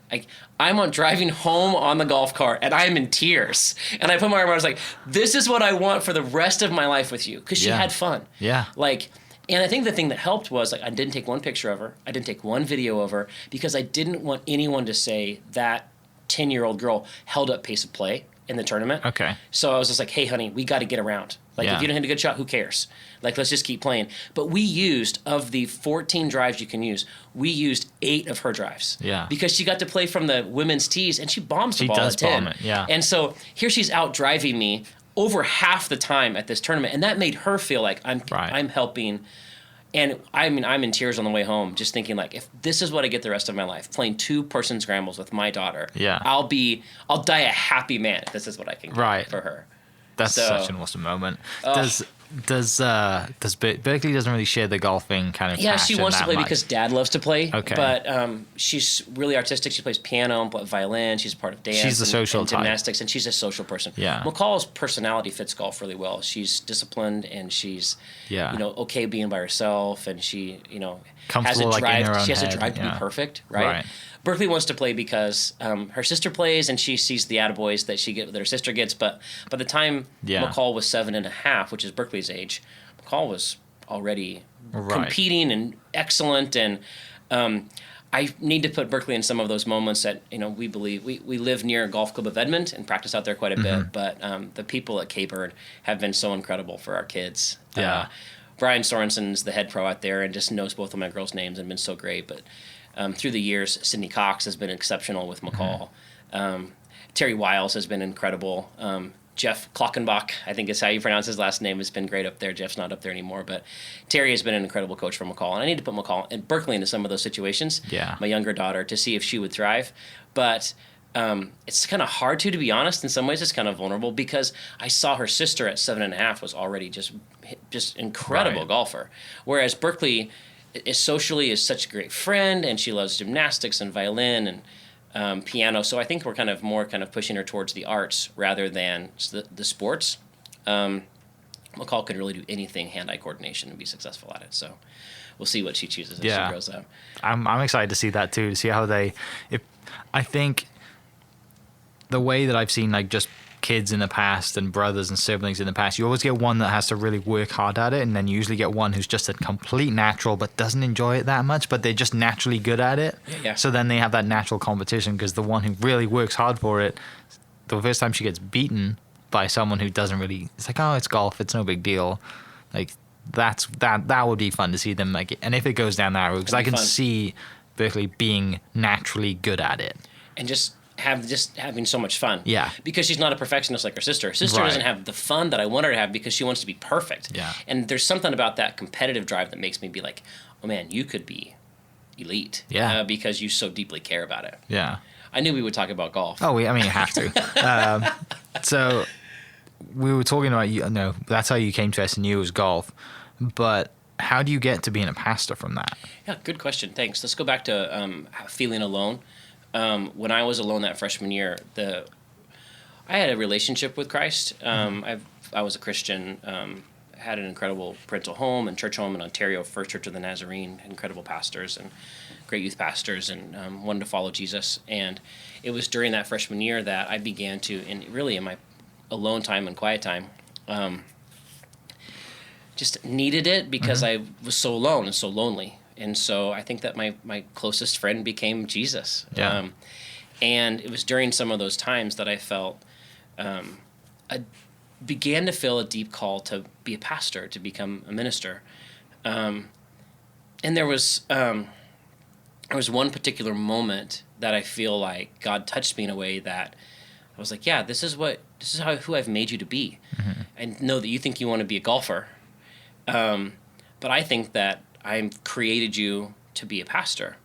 I'm on driving home on the golf cart and I'm in tears. And I put my arm around, I was like, this is what I want for the rest of my life with you. Because she had fun. Yeah. And I think the thing that helped was I didn't take one picture of her. I didn't take one video of her because I didn't want anyone to say that 10-year-old girl held up pace of play in the tournament. Okay. So I was just like, hey, honey, we got to get around. Like, Yeah. if you don't hit a good shot, who cares? Like, let's just keep playing. But we used, of the 14 drives you can use, we used 8 of her drives. Yeah. Because she got to play from the women's tees, and she bombs the ball does at 10. bomb it, yeah. And so here she's out driving me over half the time at this tournament, and that made her feel like I'm helping. And I mean, I'm in tears on the way home, just thinking, like, if this is what I get the rest of my life, playing 2-person scrambles with my daughter, Yeah. I'll die a happy man if this is what I can get for her. That's such an awesome moment. Does Berkley doesn't really share the golfing kind of Yeah, she wants to play much. Because Dad loves to play. Okay. But she's really artistic. She plays piano and violin. She's part of dance. She's the social and type. gymnastics, and she's a social person. Yeah. McCall's personality fits golf really well. She's disciplined, and she's okay being by herself, and she has a Comfortable, drive. like, in her own she has a head, drive to be perfect, right? Right. Berkley wants to play because her sister plays, and she sees the attaboys that her sister gets. But by the time McCall was 7.5, which is Berkley's age, McCall was already competing and excellent. And I need to put Berkley in some of those moments that we believe we live near Golf Club of Edmond and practice out there quite a bit. But the people at Cape Bird have been so incredible for our kids. Yeah. Brian Sorensen's the head pro out there and just knows both of my girls' names and been so great. But through the years, Sydney Cox has been exceptional with McCall. Terry Wiles has been incredible. Jeff Klockenbach, I think is how you pronounce his last name, has been great up there. Jeff's not up there anymore, but Terry has been an incredible coach for McCall. And I need to put McCall and Berkley into some of those situations, my younger daughter, to see if she would thrive. But it's kind of hard to be honest. In some ways, it's kind of vulnerable because I saw her sister at 7.5 was already just incredible golfer. Whereas Berkley is such a great friend, and she loves gymnastics and violin and piano. So I think we're kind of pushing her towards the arts rather than the sports. McCall can really do anything hand-eye coordination and be successful at it. So we'll see what she chooses as she grows up. I'm excited to see that too, to see how I think the way that I've seen like just kids in the past and brothers and siblings in the past, you always get one that has to really work hard at it, and then you usually get one who's just a complete natural but doesn't enjoy it that much, but they're just naturally good at it. So then they have that natural competition, because the one who really works hard for it, the first time she gets beaten by someone who doesn't really, it's like, oh, it's golf, it's no big deal. Like that would be fun to see them, like, and if it goes down that route, because I can see Berkley being naturally good at it and just having so much fun. Yeah. Because she's not a perfectionist like her sister. Her sister doesn't have the fun that I want her to have because she wants to be perfect. Yeah. And there's something about that competitive drive that makes me be like, oh man, you could be elite. Yeah. Because you so deeply care about it. Yeah. I knew we would talk about golf. Oh, you have to. So we were talking about, that's how you came to SNU, was golf. But how do you get to being a pastor from that? Yeah, good question. Thanks. Let's go back to feeling alone. When I was alone that freshman year, I had a relationship with Christ. I was a Christian, had an incredible parental home and church home in Ontario, First Church of the Nazarene, incredible pastors and great youth pastors, and wanted to follow Jesus. And it was during that freshman year that I began to, in my alone time and quiet time, just needed it because I was so alone and so lonely. And so I think that my closest friend became Jesus. Yeah. And it was during some of those times that I felt, I began to feel a deep call to be a pastor, to become a minister. And there was one particular moment that I feel like God touched me in a way that I was like, yeah, this is who I've made you to be. I know that you think you want to be a golfer, but I think that I've created you to be a pastor,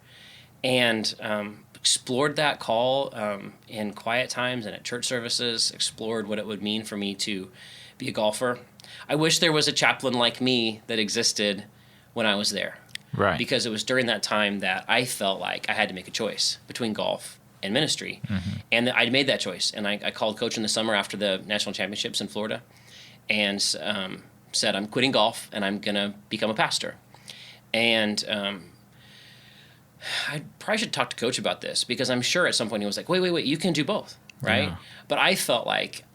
and explored that call in quiet times and at church services, explored what it would mean for me to be a golfer. I wish there was a chaplain like me that existed when I was there. Right. Because it was during that time that I felt like I had to make a choice between golf and ministry. And I made that choice. And I called Coach in the summer after the national championships in Florida and said, I'm quitting golf and I'm going to become a pastor. And I probably should talk to Coach about this, because I'm sure at some point he was like, wait, you can do both, right? Yeah. But I felt like,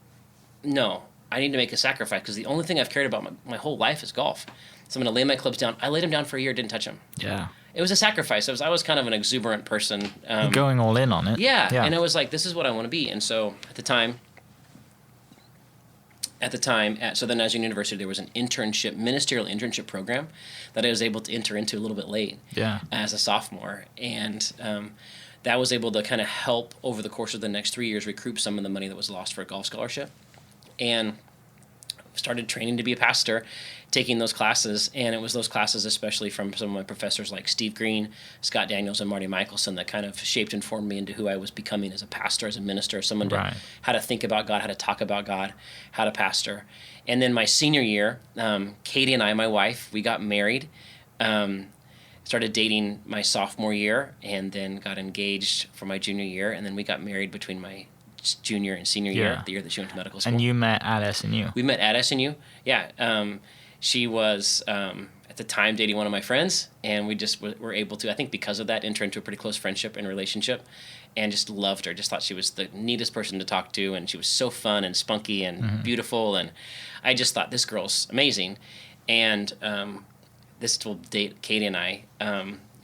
no, I need to make a sacrifice, because the only thing I've cared about my whole life is golf. So I'm going to lay my clubs down. I laid them down for a year, didn't touch them. Yeah. It was a sacrifice. I was kind of an exuberant person. Going all in on it. Yeah. And I was like, this is what I want to be. And so at the time, at the time at Southern Nazarene University, there was an ministerial internship program that I was able to enter into a little bit late as a sophomore. And that was able to kind of help over the course of the next 3 years recoup some of the money that was lost for a golf scholarship. And started training to be a pastor, taking those classes, and it was those classes, especially from some of my professors like Steve Green, Scott Daniels, and Marty Michelson, that kind of shaped and formed me into who I was becoming as a pastor, as a minister, as someone to how to think about God, how to talk about God, how to pastor. And then my senior year, Katie and I, my wife, we got married, started dating my sophomore year, and then got engaged for my junior year, and then we got married between my junior and senior year, the year that she went to medical school. And you met at SNU. We met at SNU, yeah. She was, at the time, dating one of my friends, and we just were able to, I think because of that, enter into a pretty close friendship and relationship, and just loved her. Just thought she was the neatest person to talk to, and she was so fun and spunky and beautiful, and I just thought, this girl's amazing. And this will date Katie and I.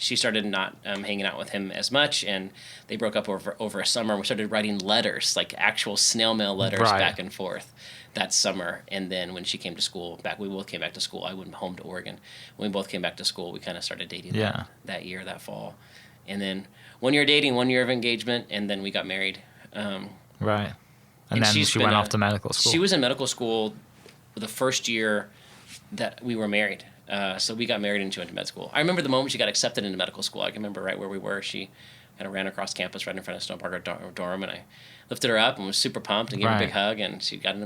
She started not hanging out with him as much, and they broke up over a summer. We started writing letters, like actual snail mail letters back and forth that summer. And then when she came to school, we both came back to school. I went home to Oregon. When we both came back to school, we kind of started dating that year, that fall. And then 1 year dating, 1 year of engagement, and then we got married. And then she went off to medical school. She was in medical school the first year that we were married. So we got married and she went to med school. I remember the moment she got accepted into medical school. I can remember right where we were. She kind of ran across campus right in front of Stone Park dorm, and I lifted her up and was super pumped and gave her a big hug. And she got into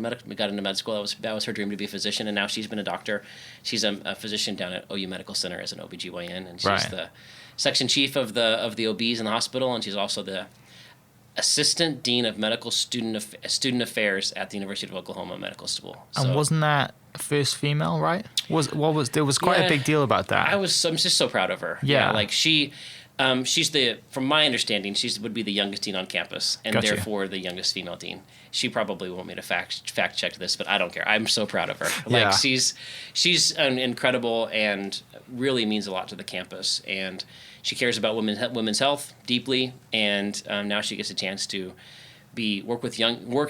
med school. That was her dream, to be a physician, and now she's been a doctor. She's a physician down at OU Medical Center as an OBGYN, and she's the section chief of the OBs in the hospital, and she's also the assistant dean of medical student affairs at the University of Oklahoma Medical School. So, and wasn't that first female, right? There was quite a big deal about that. I'm just so proud of her. Yeah, like she's from my understanding, she would be the youngest dean on campus, and therefore the youngest female dean. She probably won't me to fact check this, but I don't care. I'm so proud of her. Like she's incredible and really means a lot to the campus, and she cares about women's health deeply, and now she gets a chance to work with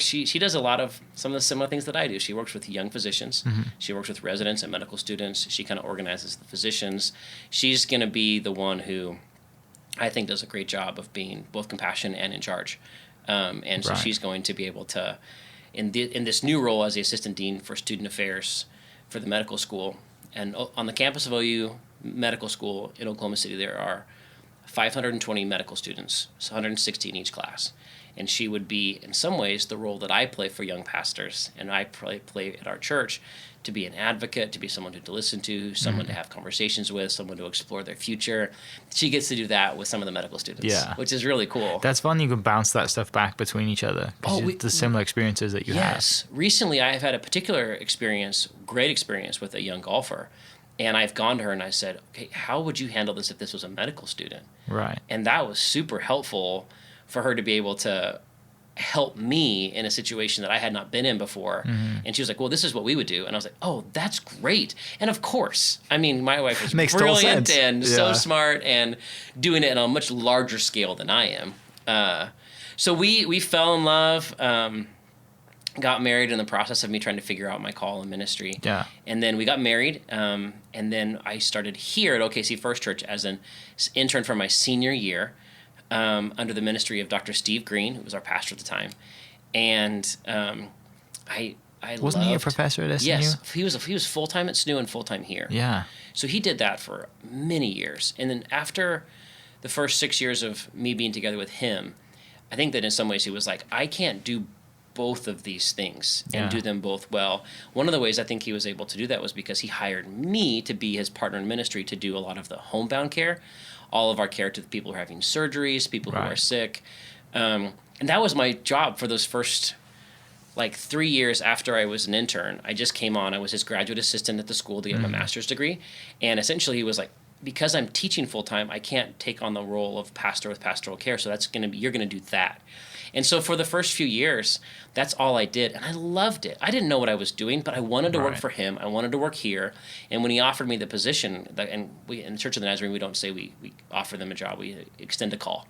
she does a lot of some of the similar things that I do. She works with young physicians. She works with residents and medical students. She kind of organizes the physicians. She's going to be the one who I think does a great job of being both compassionate and in charge. And so she's going to be able to, in this new role as the assistant dean for student affairs for the medical school, and on the campus of OU Medical School in Oklahoma City, there are 520 medical students, so 160 in each class. And she would be, in some ways, the role that I play for young pastors, and I play at our church, to be an advocate, to be someone to listen to, someone to have conversations with, someone to explore their future. She gets to do that with some of the medical students, which is really cool. That's fun. You can bounce that stuff back between each other. The similar experiences that you have. Yes. Recently, I've had a particular great experience with a young golfer. And I've gone to her and I said, okay, how would you handle this if this was a medical student? Right. And that was super helpful for her to be able to help me in a situation that I had not been in before. And she was like, well, this is what we would do. And I was like, oh, that's great. And of course, I mean, my wife is brilliant and so smart and doing it on a much larger scale than I am. So we fell in love, got married in the process of me trying to figure out my call in ministry. Yeah. And then we got married, and then I started here at OKC First Church as an intern for my senior year, under the ministry of Dr. Steve Green, who was our pastor at the time. And I wasn't he a professor at SNU? Yes, he was full-time at SNU and full-time here. Yeah. So he did that for many years. And then after the first 6 years of me being together with him, I think that in some ways he was like, I can't do both of these things and do them both well. One of the ways I think he was able to do that was because he hired me to be his partner in ministry to do a lot of the homebound care, all of our care to the people who are having surgeries, people who are sick. And that was my job for those first 3 years after I was an intern. I just came on. I was his graduate assistant at the school to get my master's degree. And essentially he was like, because I'm teaching full-time, I can't take on the role of pastor with pastoral care. So you're going to do that. And so for the first few years, that's all I did. And I loved it. I didn't know what I was doing, but I wanted to work for him. I wanted to work here. And when he offered me the position, and we in the Church of the Nazarene, we don't say we offer them a job. We extend a call.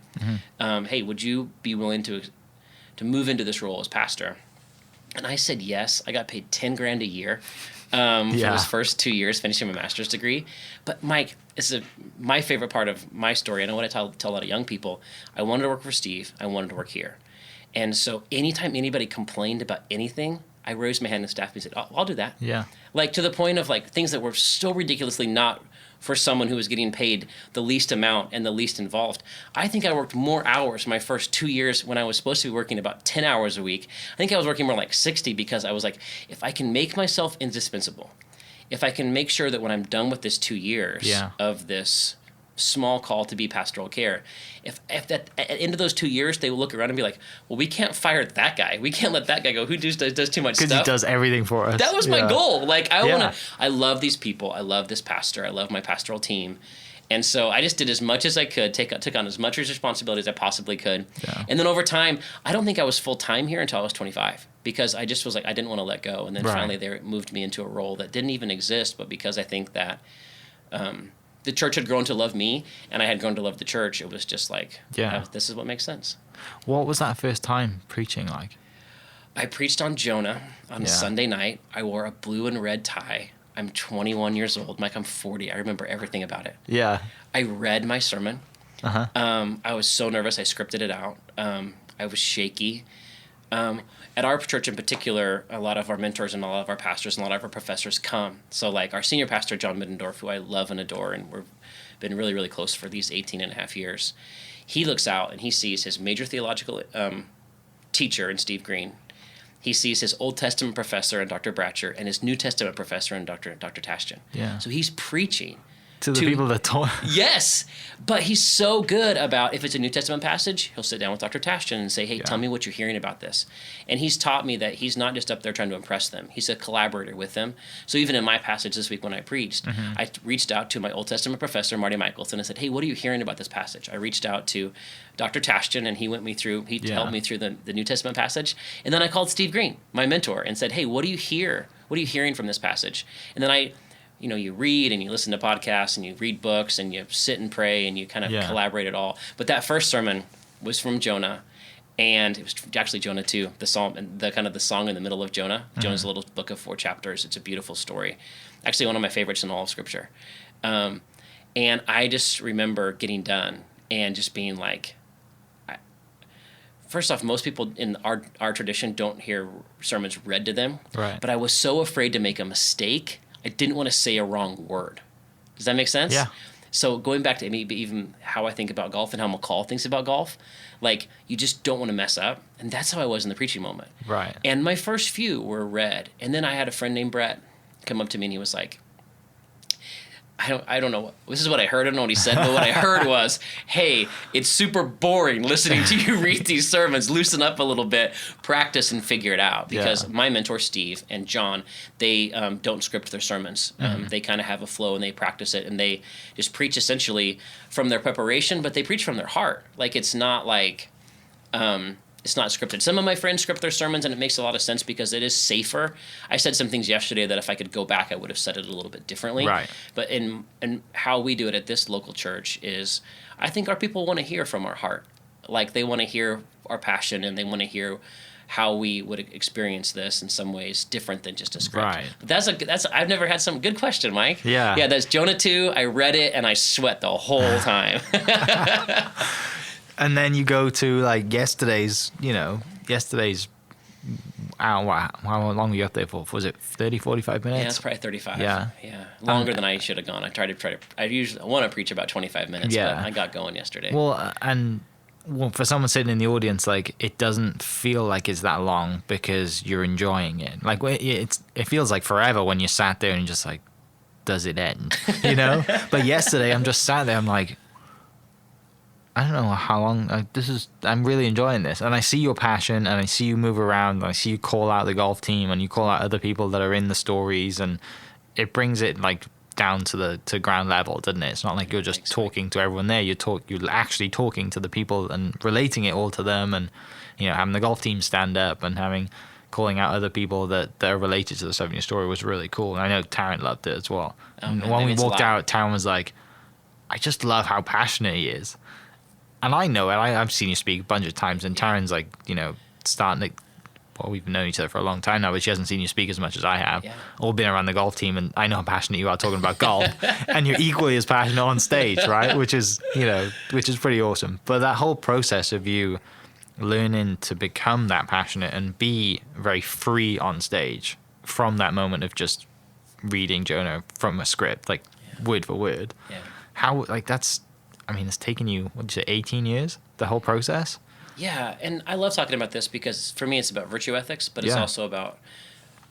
Hey, would you be willing to move into this role as pastor? And I said yes. I got paid $10,000 a year for those first 2 years, finishing my master's degree. But Mike, my favorite part of my story, and I want to tell a lot of young people, I wanted to work for Steve. I wanted to work here. And so anytime anybody complained about anything, I raised my hand in staff and said, "Oh, I'll do that." Yeah. Like, to the point of like things that were so ridiculously not for someone who was getting paid the least amount and the least involved. I think I worked more hours my first 2 years when I was supposed to be working about 10 hours a week. I think I was working more like 60 because I was like, if I can make myself indispensable, if I can make sure that when I'm done with this 2 years of this small call to be pastoral care, if at the end of those 2 years they will look around and be like, well, we can't fire that guy, we can't let that guy go who does too much stuff, because he does everything for us. That was my goal. Like, I love these people, I love this pastor, I love my pastoral team. And so I just did as much as I could, took on as much responsibility as I possibly could. And then over time, I don't think I was full time here until I was 25, because I just was like, I didn't want to let go. And then finally they moved me into a role that didn't even exist, but because I think that the church had grown to love me, and I had grown to love the church. It was just like, this is what makes sense. What was that first time preaching like? I preached on Jonah on a Sunday night. I wore a blue and red tie. I'm 21 years old. Mike, I'm 40. I remember everything about it. Yeah. I read my sermon. I was so nervous. I scripted it out. I was shaky. At our church in particular, a lot of our mentors and a lot of our pastors and a lot of our professors come. So like our senior pastor, John Middendorf, who I love and adore, and we've been really, really close for these 18 and a half years, he looks out and he sees his major theological teacher in Steve Green. He sees his Old Testament professor in Dr. Bratcher and his New Testament professor in Dr. Tashtian. Yeah. So he's preaching to the people that taught. Yes, but he's so good about, if it's a New Testament passage, he'll sit down with Dr. Tashtian and say, hey, tell me what you're hearing about this. And he's taught me that he's not just up there trying to impress them. He's a collaborator with them. So even in my passage this week when I preached, I reached out to my Old Testament professor, Marty Michelson, and said, hey, what are you hearing about this passage? I reached out to Dr. Tashtian, and he helped me through the New Testament passage. And then I called Steve Green, my mentor, and said, hey, what do you hear? What are you hearing from this passage? And then you read and you listen to podcasts and you read books and you sit and pray and you kind of collaborate it all. But that first sermon was from Jonah, and it was actually Jonah 2, the psalm, and the kind of the song in the middle of Jonah. Jonah's a little book of 4 chapters. It's a beautiful story. Actually, one of my favorites in all of Scripture. And I just remember getting done and just being like, first off, most people in our tradition don't hear sermons read to them. Right. But I was so afraid to make a mistake. I didn't want to say a wrong word. Does that make sense? Yeah. So going back to maybe even how I think about golf and how McCall thinks about golf, like, you just don't want to mess up. And that's how I was in the preaching moment. Right. And my first few were read. And then I had a friend named Brett come up to me and he was like, I don't know. This is what I heard. I don't know what he said, but what I heard was, hey, it's super boring listening to you read these sermons. Loosen up a little bit, practice, and figure it out. Because my mentor, Steve, and John, they don't script their sermons. They kind of have a flow, and they practice it, and they just preach essentially from their preparation, but they preach from their heart. Like, it's not like... it's not scripted. Some of my friends script their sermons, and it makes a lot of sense because it is safer. I said some things yesterday that if I could go back, I would have said it a little bit differently. Right. But in how we do it at this local church is, I think our people want to hear from our heart. Like, they want to hear our passion, and they want to hear how we would experience this in some ways different than just a script. Right. But that's I've never had some good question, Mike. Yeah. Yeah, that's Jonah 2. I read it and I sweat the whole time. And then you go to like yesterday's hour. How long were you up there for? Was it 30, 45 minutes? Yeah, it's probably 35. Yeah. Yeah. Longer than I should have gone. I usually want to preach about 25 minutes, but I got going yesterday. Well, for someone sitting in the audience, like, it doesn't feel like it's that long because you're enjoying it. Like, it feels like forever when you sat there and you're just like, does it end? You know? But yesterday I'm just sat there, I'm like, I don't know how long. I'm really enjoying this, and I see your passion, and I see you move around, and I see you call out the golf team, and you call out other people that are in the stories, and it brings it like down to ground level, doesn't it? It's not like you're just talking to everyone there. You're actually talking to the people and relating it all to them, and having the golf team stand up and calling out other people that are related to the 7-year story was really cool. And I know Taryn loved it as well. And when we walked out, Taryn was like, I just love how passionate he is. And I know it. I've seen you speak a bunch of times, and Taryn's like, starting to well, we've known each other for a long time now, but she hasn't seen you speak as much as I have, Yeah. or been around the golf team, and I know how passionate you are talking about golf, and you're equally as passionate on stage, right? Which is pretty awesome. But that whole process of you learning to become that passionate and be very free on stage from that moment of just reading Jonah from a script, like word for word. Yeah. How, like, it's taken you, what did you say, 18 years, the whole process? Yeah, and I love talking about this because for me it's about virtue ethics, but it's also about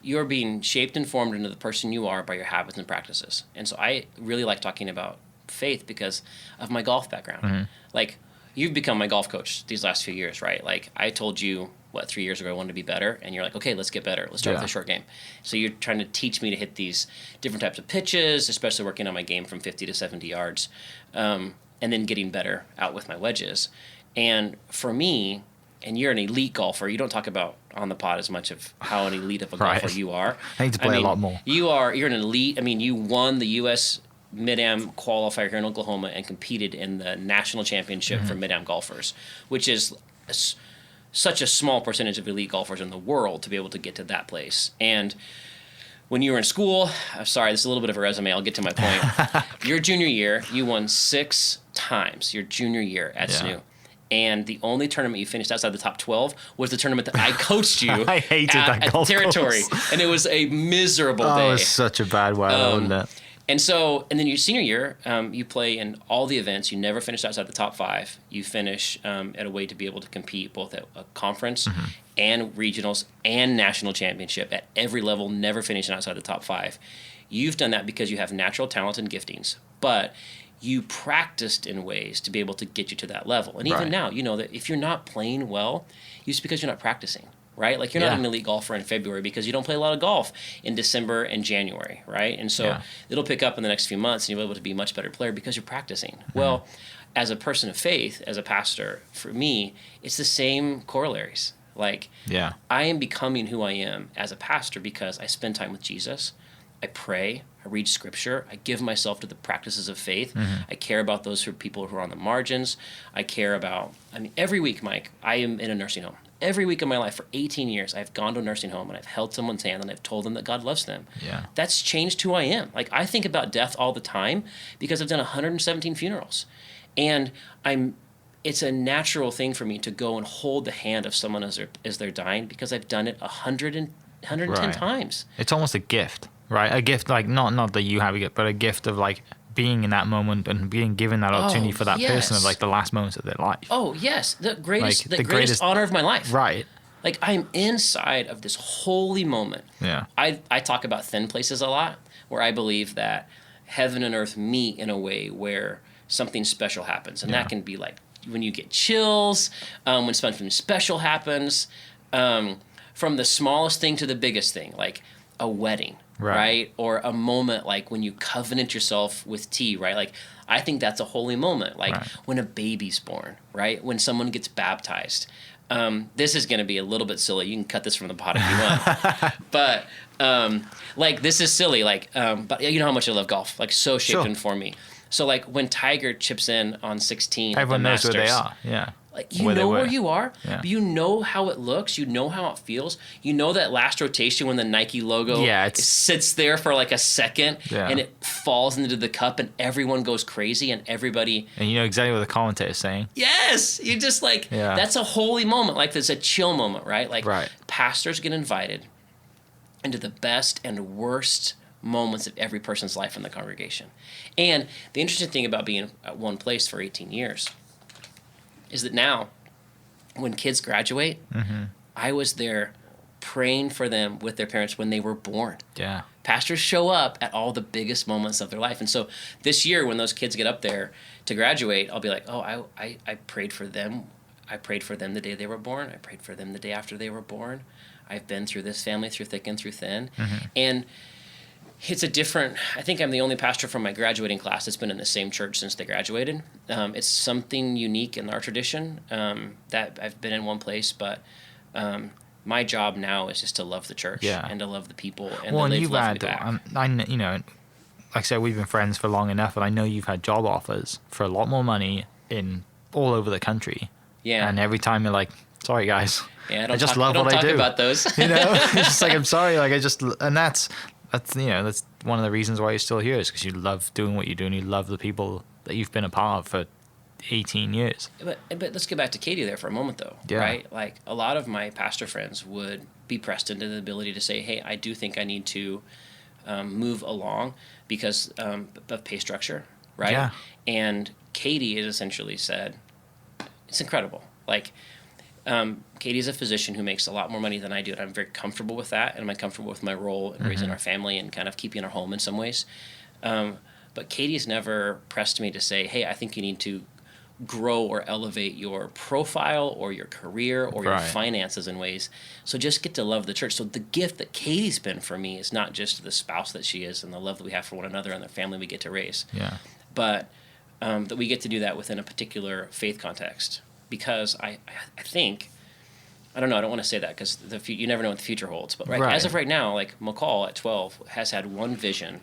you're being shaped and formed into the person you are by your habits and practices. And so I really like talking about faith because of my golf background. Mm-hmm. Like, you've become my golf coach these last few years, right? Like, I told you, 3 years ago I wanted to be better, and you're like, okay, let's get better. Let's start with a short game. So you're trying to teach me to hit these different types of pitches, especially working on my game from 50 to 70 yards, and then getting better out with my wedges. And for me, and you're an elite golfer, you don't talk about on the pod as much of how an elite of a golfer you are. I need to play a lot more. You're an elite. I mean, you won the U.S. Mid-Am qualifier here in Oklahoma and competed in the national championship for Mid-Am golfers, which is such a small percentage of elite golfers in the world to be able to get to that place. And when you were in school, I'm sorry, this is a little bit of a resume. I'll get to my point. Your junior year, you won 6 times your junior year at SNU. And the only tournament you finished outside the top 12 was the tournament that I coached you I hated that at golf the territory. course. And it was a miserable day. It was such a bad weather, wasn't it? And then your senior year, you play in all the events. You never finished outside the top 5. You finish at a way to be able to compete both at a conference and regionals and national championship at every level, never finishing outside the top 5. You've done that because you have natural talent and giftings. But you practiced in ways to be able to get you to that level. And even now, you know that if you're not playing well, it's because you're not practicing, right? Like, you're not an elite golfer in February because you don't play a lot of golf in December and January, right? And so it'll pick up in the next few months, and you'll be able to be a much better player because you're practicing. Well, as a person of faith, as a pastor, for me, it's the same corollaries. Like, I am becoming who I am as a pastor because I spend time with Jesus. I pray, I read scripture, I give myself to the practices of faith. I care about those people who are on the margins. I care about, every week, Mike, I am in a nursing home. Every week of my life for 18 years, I've gone to a nursing home and I've held someone's hand and I've told them that God loves them. That's changed who I am. Like, I think about death all the time because I've done 117 funerals. And it's a natural thing for me to go and hold the hand of someone as they're dying because I've done it 110 times. It's almost a gift. Right, a gift, like not that you have a gift, but a gift of like being in that moment and being given that opportunity for that person of like the last moments of their life. Oh yes, the greatest honor of my life. Right. Like, I'm inside of this holy moment. Yeah. I talk about thin places a lot, where I believe that heaven and earth meet in a way where something special happens, and that can be like when you get chills, when something special happens, from the smallest thing to the biggest thing, like a wedding. Right. Or a moment like when you covenant yourself with tea, right? Like, I think that's a holy moment. Like when a baby's born, right? When someone gets baptized. This is going to be a little bit silly. You can cut this from the pod if you want. But like, this is silly. Like, but you know how much I love golf. Like, so shaped and for me. So like when Tiger chips in on 16, everyone knows where they are. Like, you know where you are, but you know how it looks, you know how it feels, you know that last rotation when the Nike logo sits there for like a second and it falls into the cup and everyone goes crazy and everybody... And you know exactly what the commentator is saying. Yes! You just like, that's a holy moment, like there's a chill moment, right? Like, pastors get invited into the best and worst moments of every person's life in the congregation. And the interesting thing about being at one place for 18 years is that now, when kids graduate, I was there praying for them with their parents when they were born. Yeah. Pastors show up at all the biggest moments of their life. And so this year, when those kids get up there to graduate, I'll be like, oh, I prayed for them. I prayed for them the day they were born. I prayed for them the day after they were born. I've been through this family through thick and through thin. And it's a different, I think I'm the only pastor from my graduating class that's been in the same church since they graduated. It's something unique in our tradition that I've been in one place, but my job now is just to love the church and to love the people and to live love me back. You know, like I said, we've been friends for long enough, and I know you've had job offers for a lot more money in all over the country. Yeah. And every time you're like, Sorry, guys. Yeah, I just love what I do. Don't talk about those. It's just like, I'm sorry. Like, and that's one of the reasons why you're still here, is because you love doing what you do and you love the people that you've been a part of for 18 years. But let's get back to Katie there for a moment, though. Yeah. Right? Like, a lot of my pastor friends would be pressed into the ability to say, hey, I do think I need to move along because of pay structure, right? Yeah. And Katie has essentially said, it's incredible. Like, Katie's a physician who makes a lot more money than I do, and I'm very comfortable with that, and I'm comfortable with my role in raising our family and kind of keeping our home in some ways. But Katie's never pressed me to say, hey, I think you need to grow or elevate your profile or your career or your finances in ways. So just get to love the church. So the gift that Katie's been for me is not just the spouse that she is and the love that we have for one another and the family we get to raise. Yeah. But that we get to do that within a particular faith context. Because I think, I don't know, I don't want to say that because you never know what the future holds. But as of right now, like McCall at 12 has had one vision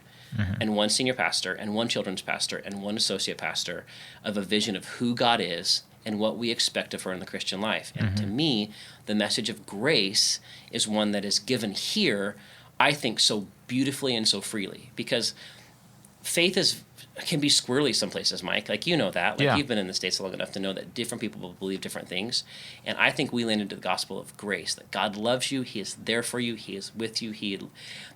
and one senior pastor and one children's pastor and one associate pastor of a vision of who God is and what we expect of her in the Christian life. And to me, the message of grace is one that is given here, I think, so beautifully and so freely. Because faith can be squirrely some places, Mike. Like, you know that. Like, you've been in the States long enough to know that different people will believe different things. And I think we lean into the gospel of grace, that God loves you. He is there for you. He is with you.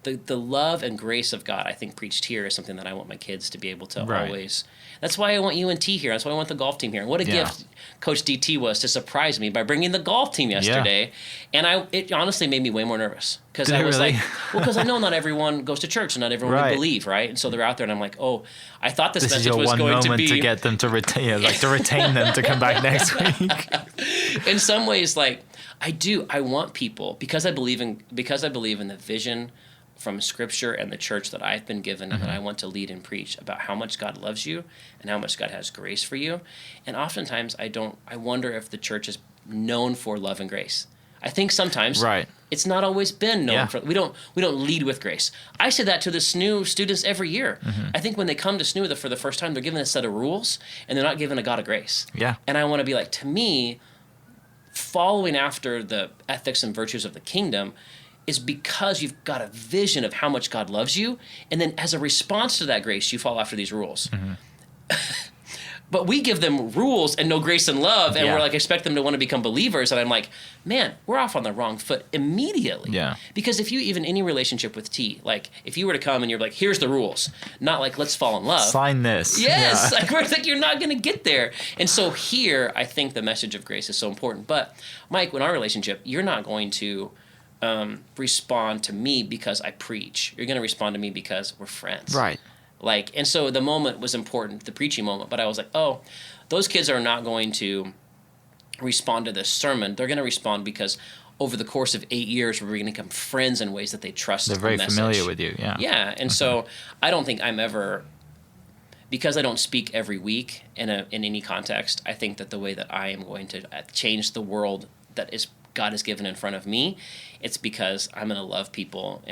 The love and grace of God, I think, preached here is something that I want my kids to be able to always. That's why I want UNT here. That's why I want the golf team here. And what a gift Coach DT was to surprise me by bringing the golf team yesterday. Yeah. And it honestly made me way more nervous. Because I was like, because I know not everyone goes to church and not everyone would believe, right? And so they're out there and I'm like, oh, I thought this message was going to be... to get them to retain them to come back next week. In some ways, like, I want people, because I believe in the vision from Scripture and the church that I've been given and that I want to lead and preach about how much God loves you and how much God has grace for you. And oftentimes I wonder if the church is known for love and grace. I think sometimes it's not always been known for. We don't lead with grace. I say that to the SNU students every year. I think when they come to SNU for the first time, they're given a set of rules and they're not given a God of grace. Yeah. And I want to be like, to me, following after the ethics and virtues of the kingdom is because you've got a vision of how much God loves you, and then as a response to that grace, you follow after these rules. But we give them rules and no grace and love, and we're like, expect them to want to become believers, and I'm like, man, we're off on the wrong foot immediately. Yeah. Because if you, even any relationship with T, like, if you were to come and you're like, here's the rules, not like, let's fall in love. Sign this. Yes, like, we're like, you're not going to get there. And so here, I think the message of grace is so important. But, Mike, in our relationship, you're not going to respond to me because I preach. You're going to respond to me because we're friends. Right. Like, and so the moment was important, the preaching moment, but I was like, oh, those kids are not going to respond to this sermon. They're going to respond because over the course of 8 years, we're going to become friends in ways that they trust. They're very familiar with you, yeah. Yeah, and so I don't think I'm ever, because I don't speak every week in any context, I think that the way that I am going to change the world that is God has given in front of me, it's because I'm going to love people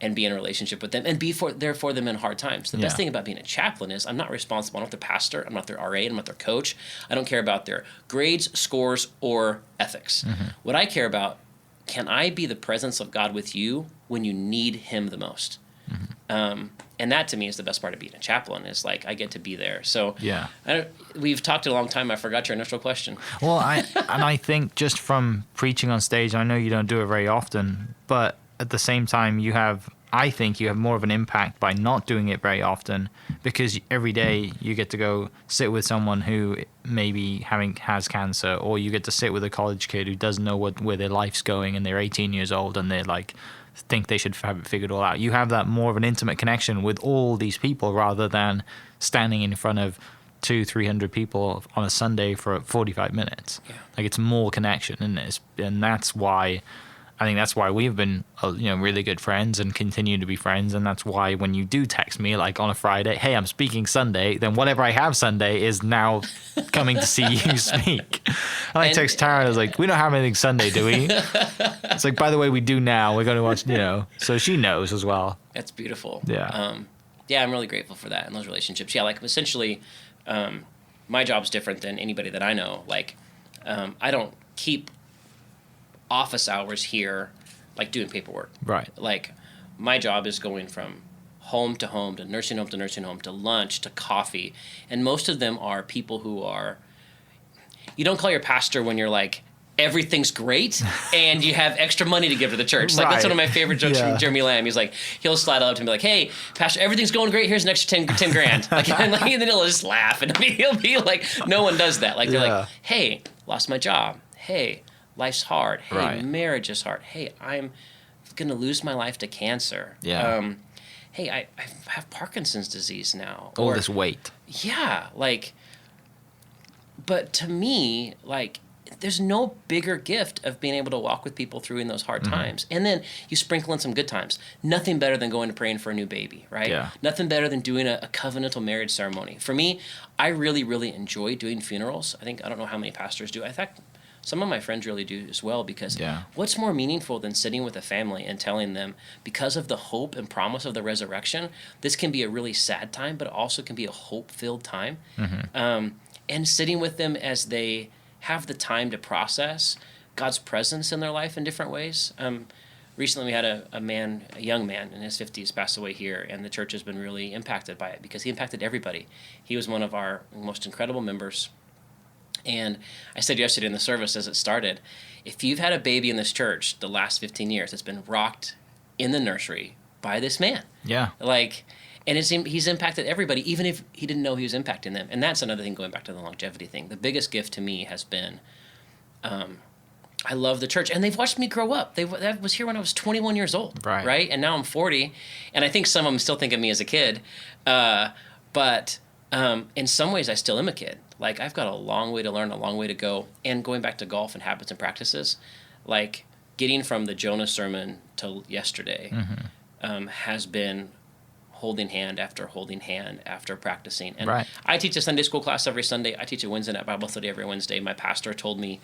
and be in a relationship with them and be there for them in hard times. The best thing about being a chaplain is I'm not responsible. I'm not their pastor. I'm not their RA. I'm not their coach. I don't care about their grades, scores, or ethics. What I care about, can I be the presence of God with you when you need him the most? And that to me is the best part of being a chaplain, is like I get to be there. So we've talked a long time. I forgot your initial question. Well, I think just from preaching on stage, I know you don't do it very often, but at the same time, I think you have more of an impact by not doing it very often, because every day you get to go sit with someone who maybe has cancer, or you get to sit with a college kid who doesn't know where their life's going, and they're 18 years old and they're like, think they should have it figured all out. You have that more of an intimate connection with all these people rather than standing in front of 200-300 people on a Sunday for 45 minutes. Like, it's more connection in this, and that's why we've been really good friends and continue to be friends. And that's why when you do text me like on a Friday, hey, I'm speaking Sunday, then whatever I have Sunday is now coming to see you speak. And I text Tara, I was like, we don't have anything Sunday, do we? It's like, by the way, we do now. We're going to watch, so she knows as well. That's beautiful. Yeah. I'm really grateful for that and those relationships. Yeah, like essentially my job's different than anybody that I know. Like I don't keep office hours here, like doing paperwork. Right. Like my job is going from home to nursing home to lunch to coffee. And most of them are people who are, you don't call your pastor when you're like, everything's great and you have extra money to give to the church. Like that's one of my favorite jokes from Jeremy Lamb. He's like, he'll slide up to me like, hey, pastor, everything's going great. Here's an extra 10 grand. Like, and then he'll just laugh and he'll be like, no one does that. Like they're like, hey, lost my job. Hey, life's hard. Hey, marriage is hard. Hey, I'm going to lose my life to cancer. Yeah. Hey, I have Parkinson's disease now. All this weight. Yeah. Like, but to me, like, there's no bigger gift of being able to walk with people through in those hard times. And then you sprinkle in some good times. Nothing better than going to praying for a new baby, right? Yeah. Nothing better than doing a covenantal marriage ceremony. For me, I really, really enjoy doing funerals. I don't know how many pastors do. In fact, some of my friends really do as well, because what's more meaningful than sitting with a family and telling them, because of the hope and promise of the resurrection, this can be a really sad time, but it also can be a hope-filled time. And sitting with them as they have the time to process God's presence in their life in different ways. Recently we had a young man in his 50s pass away here, and the church has been really impacted by it because he impacted everybody. He was one of our most incredible members. And I said yesterday in the service as it started, if you've had a baby in this church the last 15 years, it's been rocked in the nursery by this man. Yeah. Like, and he's impacted everybody, even if he didn't know he was impacting them. And that's another thing, going back to the longevity thing. The biggest gift to me has been, I love the church. And they've watched me grow up. That was here when I was 21 years old. Right? And now I'm 40. And I think some of them still think of me as a kid. But in some ways, I still am a kid. Like, I've got a long way to learn, a long way to go. And going back to golf and habits and practices, like getting from the Jonah sermon to yesterday has been holding hand after practicing. And I teach a Sunday school class every Sunday. I teach a Wednesday night Bible study every Wednesday. My pastor told me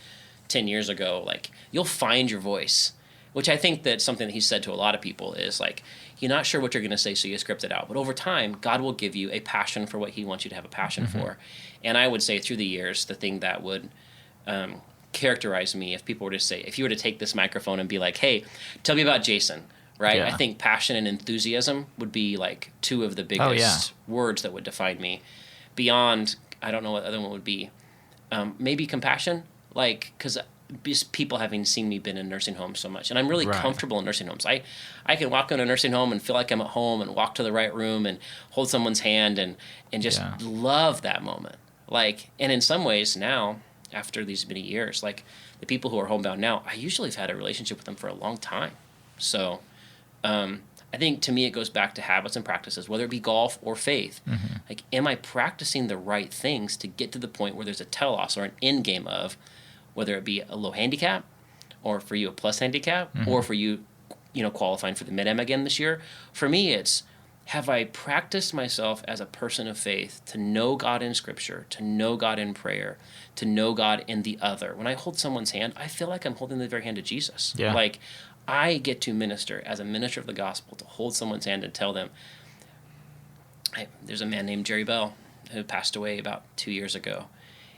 10 years ago, like, you'll find your voice, which I think that's something that he said to a lot of people is like, you're not sure what you're going to say, so you script it out. But over time, God will give you a passion for what he wants you to have a passion for. And I would say through the years, the thing that would characterize me, if people were to say, if you were to take this microphone and be like, hey, tell me about Jason, right? I think passion and enthusiasm would be like two of the biggest words that would define me. Beyond, I don't know what the other one would be. Maybe compassion, like, because people having seen me been in nursing homes so much. And I'm really comfortable in nursing homes. I can walk in a nursing home and feel like I'm at home and walk to the right room and hold someone's hand and just love that moment. Like, and in some ways now, after these many years, like the people who are homebound now, I usually have had a relationship with them for a long time. So I think to me it goes back to habits and practices, whether it be golf or faith. Like, am I practicing the right things to get to the point where there's a telos or an end game of, whether it be a low handicap or for you a plus handicap or for you, qualifying for the Mid-Am again this year. For me, it's, have I practiced myself as a person of faith to know God in Scripture, to know God in prayer, to know God in the other? When I hold someone's hand, I feel like I'm holding the very hand of Jesus. Like, I get to minister as a minister of the gospel, to hold someone's hand and tell them. There's a man named Jerry Bell who passed away about 2 years ago.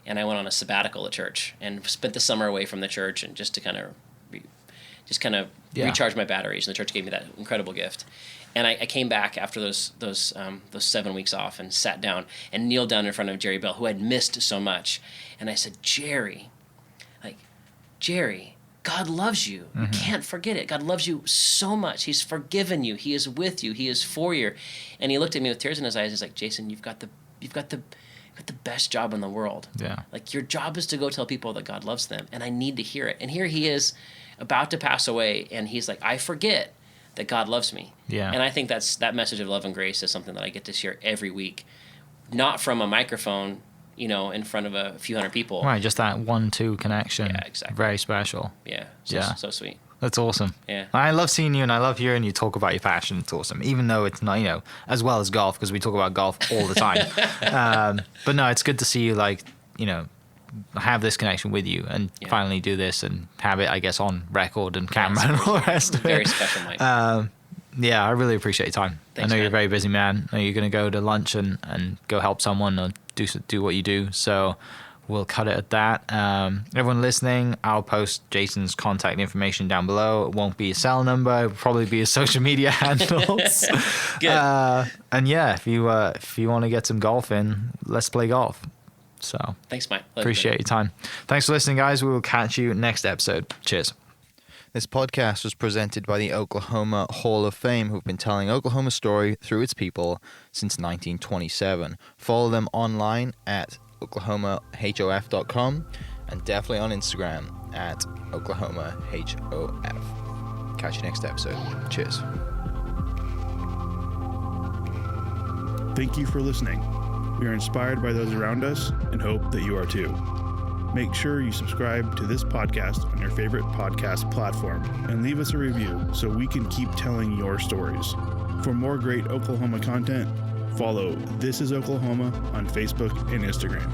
And I went on a sabbatical at church and spent the summer away from the church, and just to kind of recharge my batteries. And the church gave me that incredible gift. And I came back after those 7 weeks off and sat down and kneeled down in front of Jerry Bell, who I'd missed so much. And I said, Jerry, God loves you. You can't forget it. God loves you so much. He's forgiven you. He is with you. He is for you. And he looked at me with tears in his eyes. He's like, Jason, you've got the best job in the world. Like, your job is to go tell people that God loves them, and I need to hear it. And here he is about to pass away, and he's like, I forget that God loves me. And I think that message of love and grace is something that I get to share every week, not from a microphone, in front of a few hundred people. Right, just that 1-2 connection. Yeah, exactly. Very special. So sweet. That's awesome. Yeah. I love seeing you, and I love hearing you talk about your passion. It's awesome. Even though it's not, as well as golf, because we talk about golf all the time. But no, it's good to see you, have this connection with you and finally do this and have it, I guess, on record and camera and all the rest of it. Very special, Mike. Yeah, I really appreciate your time. Thanks, I know man. you're a very busy man. I know you're going to go to lunch and go help someone or do what you do. So we'll cut it at that. Everyone listening, I'll post Jason's contact information down below. It won't be a cell number. It'll probably be his social media handles. Good. And yeah, if you want to get some golf in, let's play golf. So Thanks, Mike. Appreciate your time. Thanks for listening, guys. We will catch you next episode. Cheers. This podcast was presented by the Oklahoma Hall of Fame, who've been telling Oklahoma's story through its people since 1927. Follow them online at oklahomahof.com and definitely on Instagram at oklahomahof. Catch you next episode. Cheers. Thank you for listening. We are inspired by those around us and hope that you are too. Make sure you subscribe to this podcast on your favorite podcast platform and leave us a review so we can keep telling your stories. For more great Oklahoma content, follow This Is Oklahoma on Facebook and Instagram.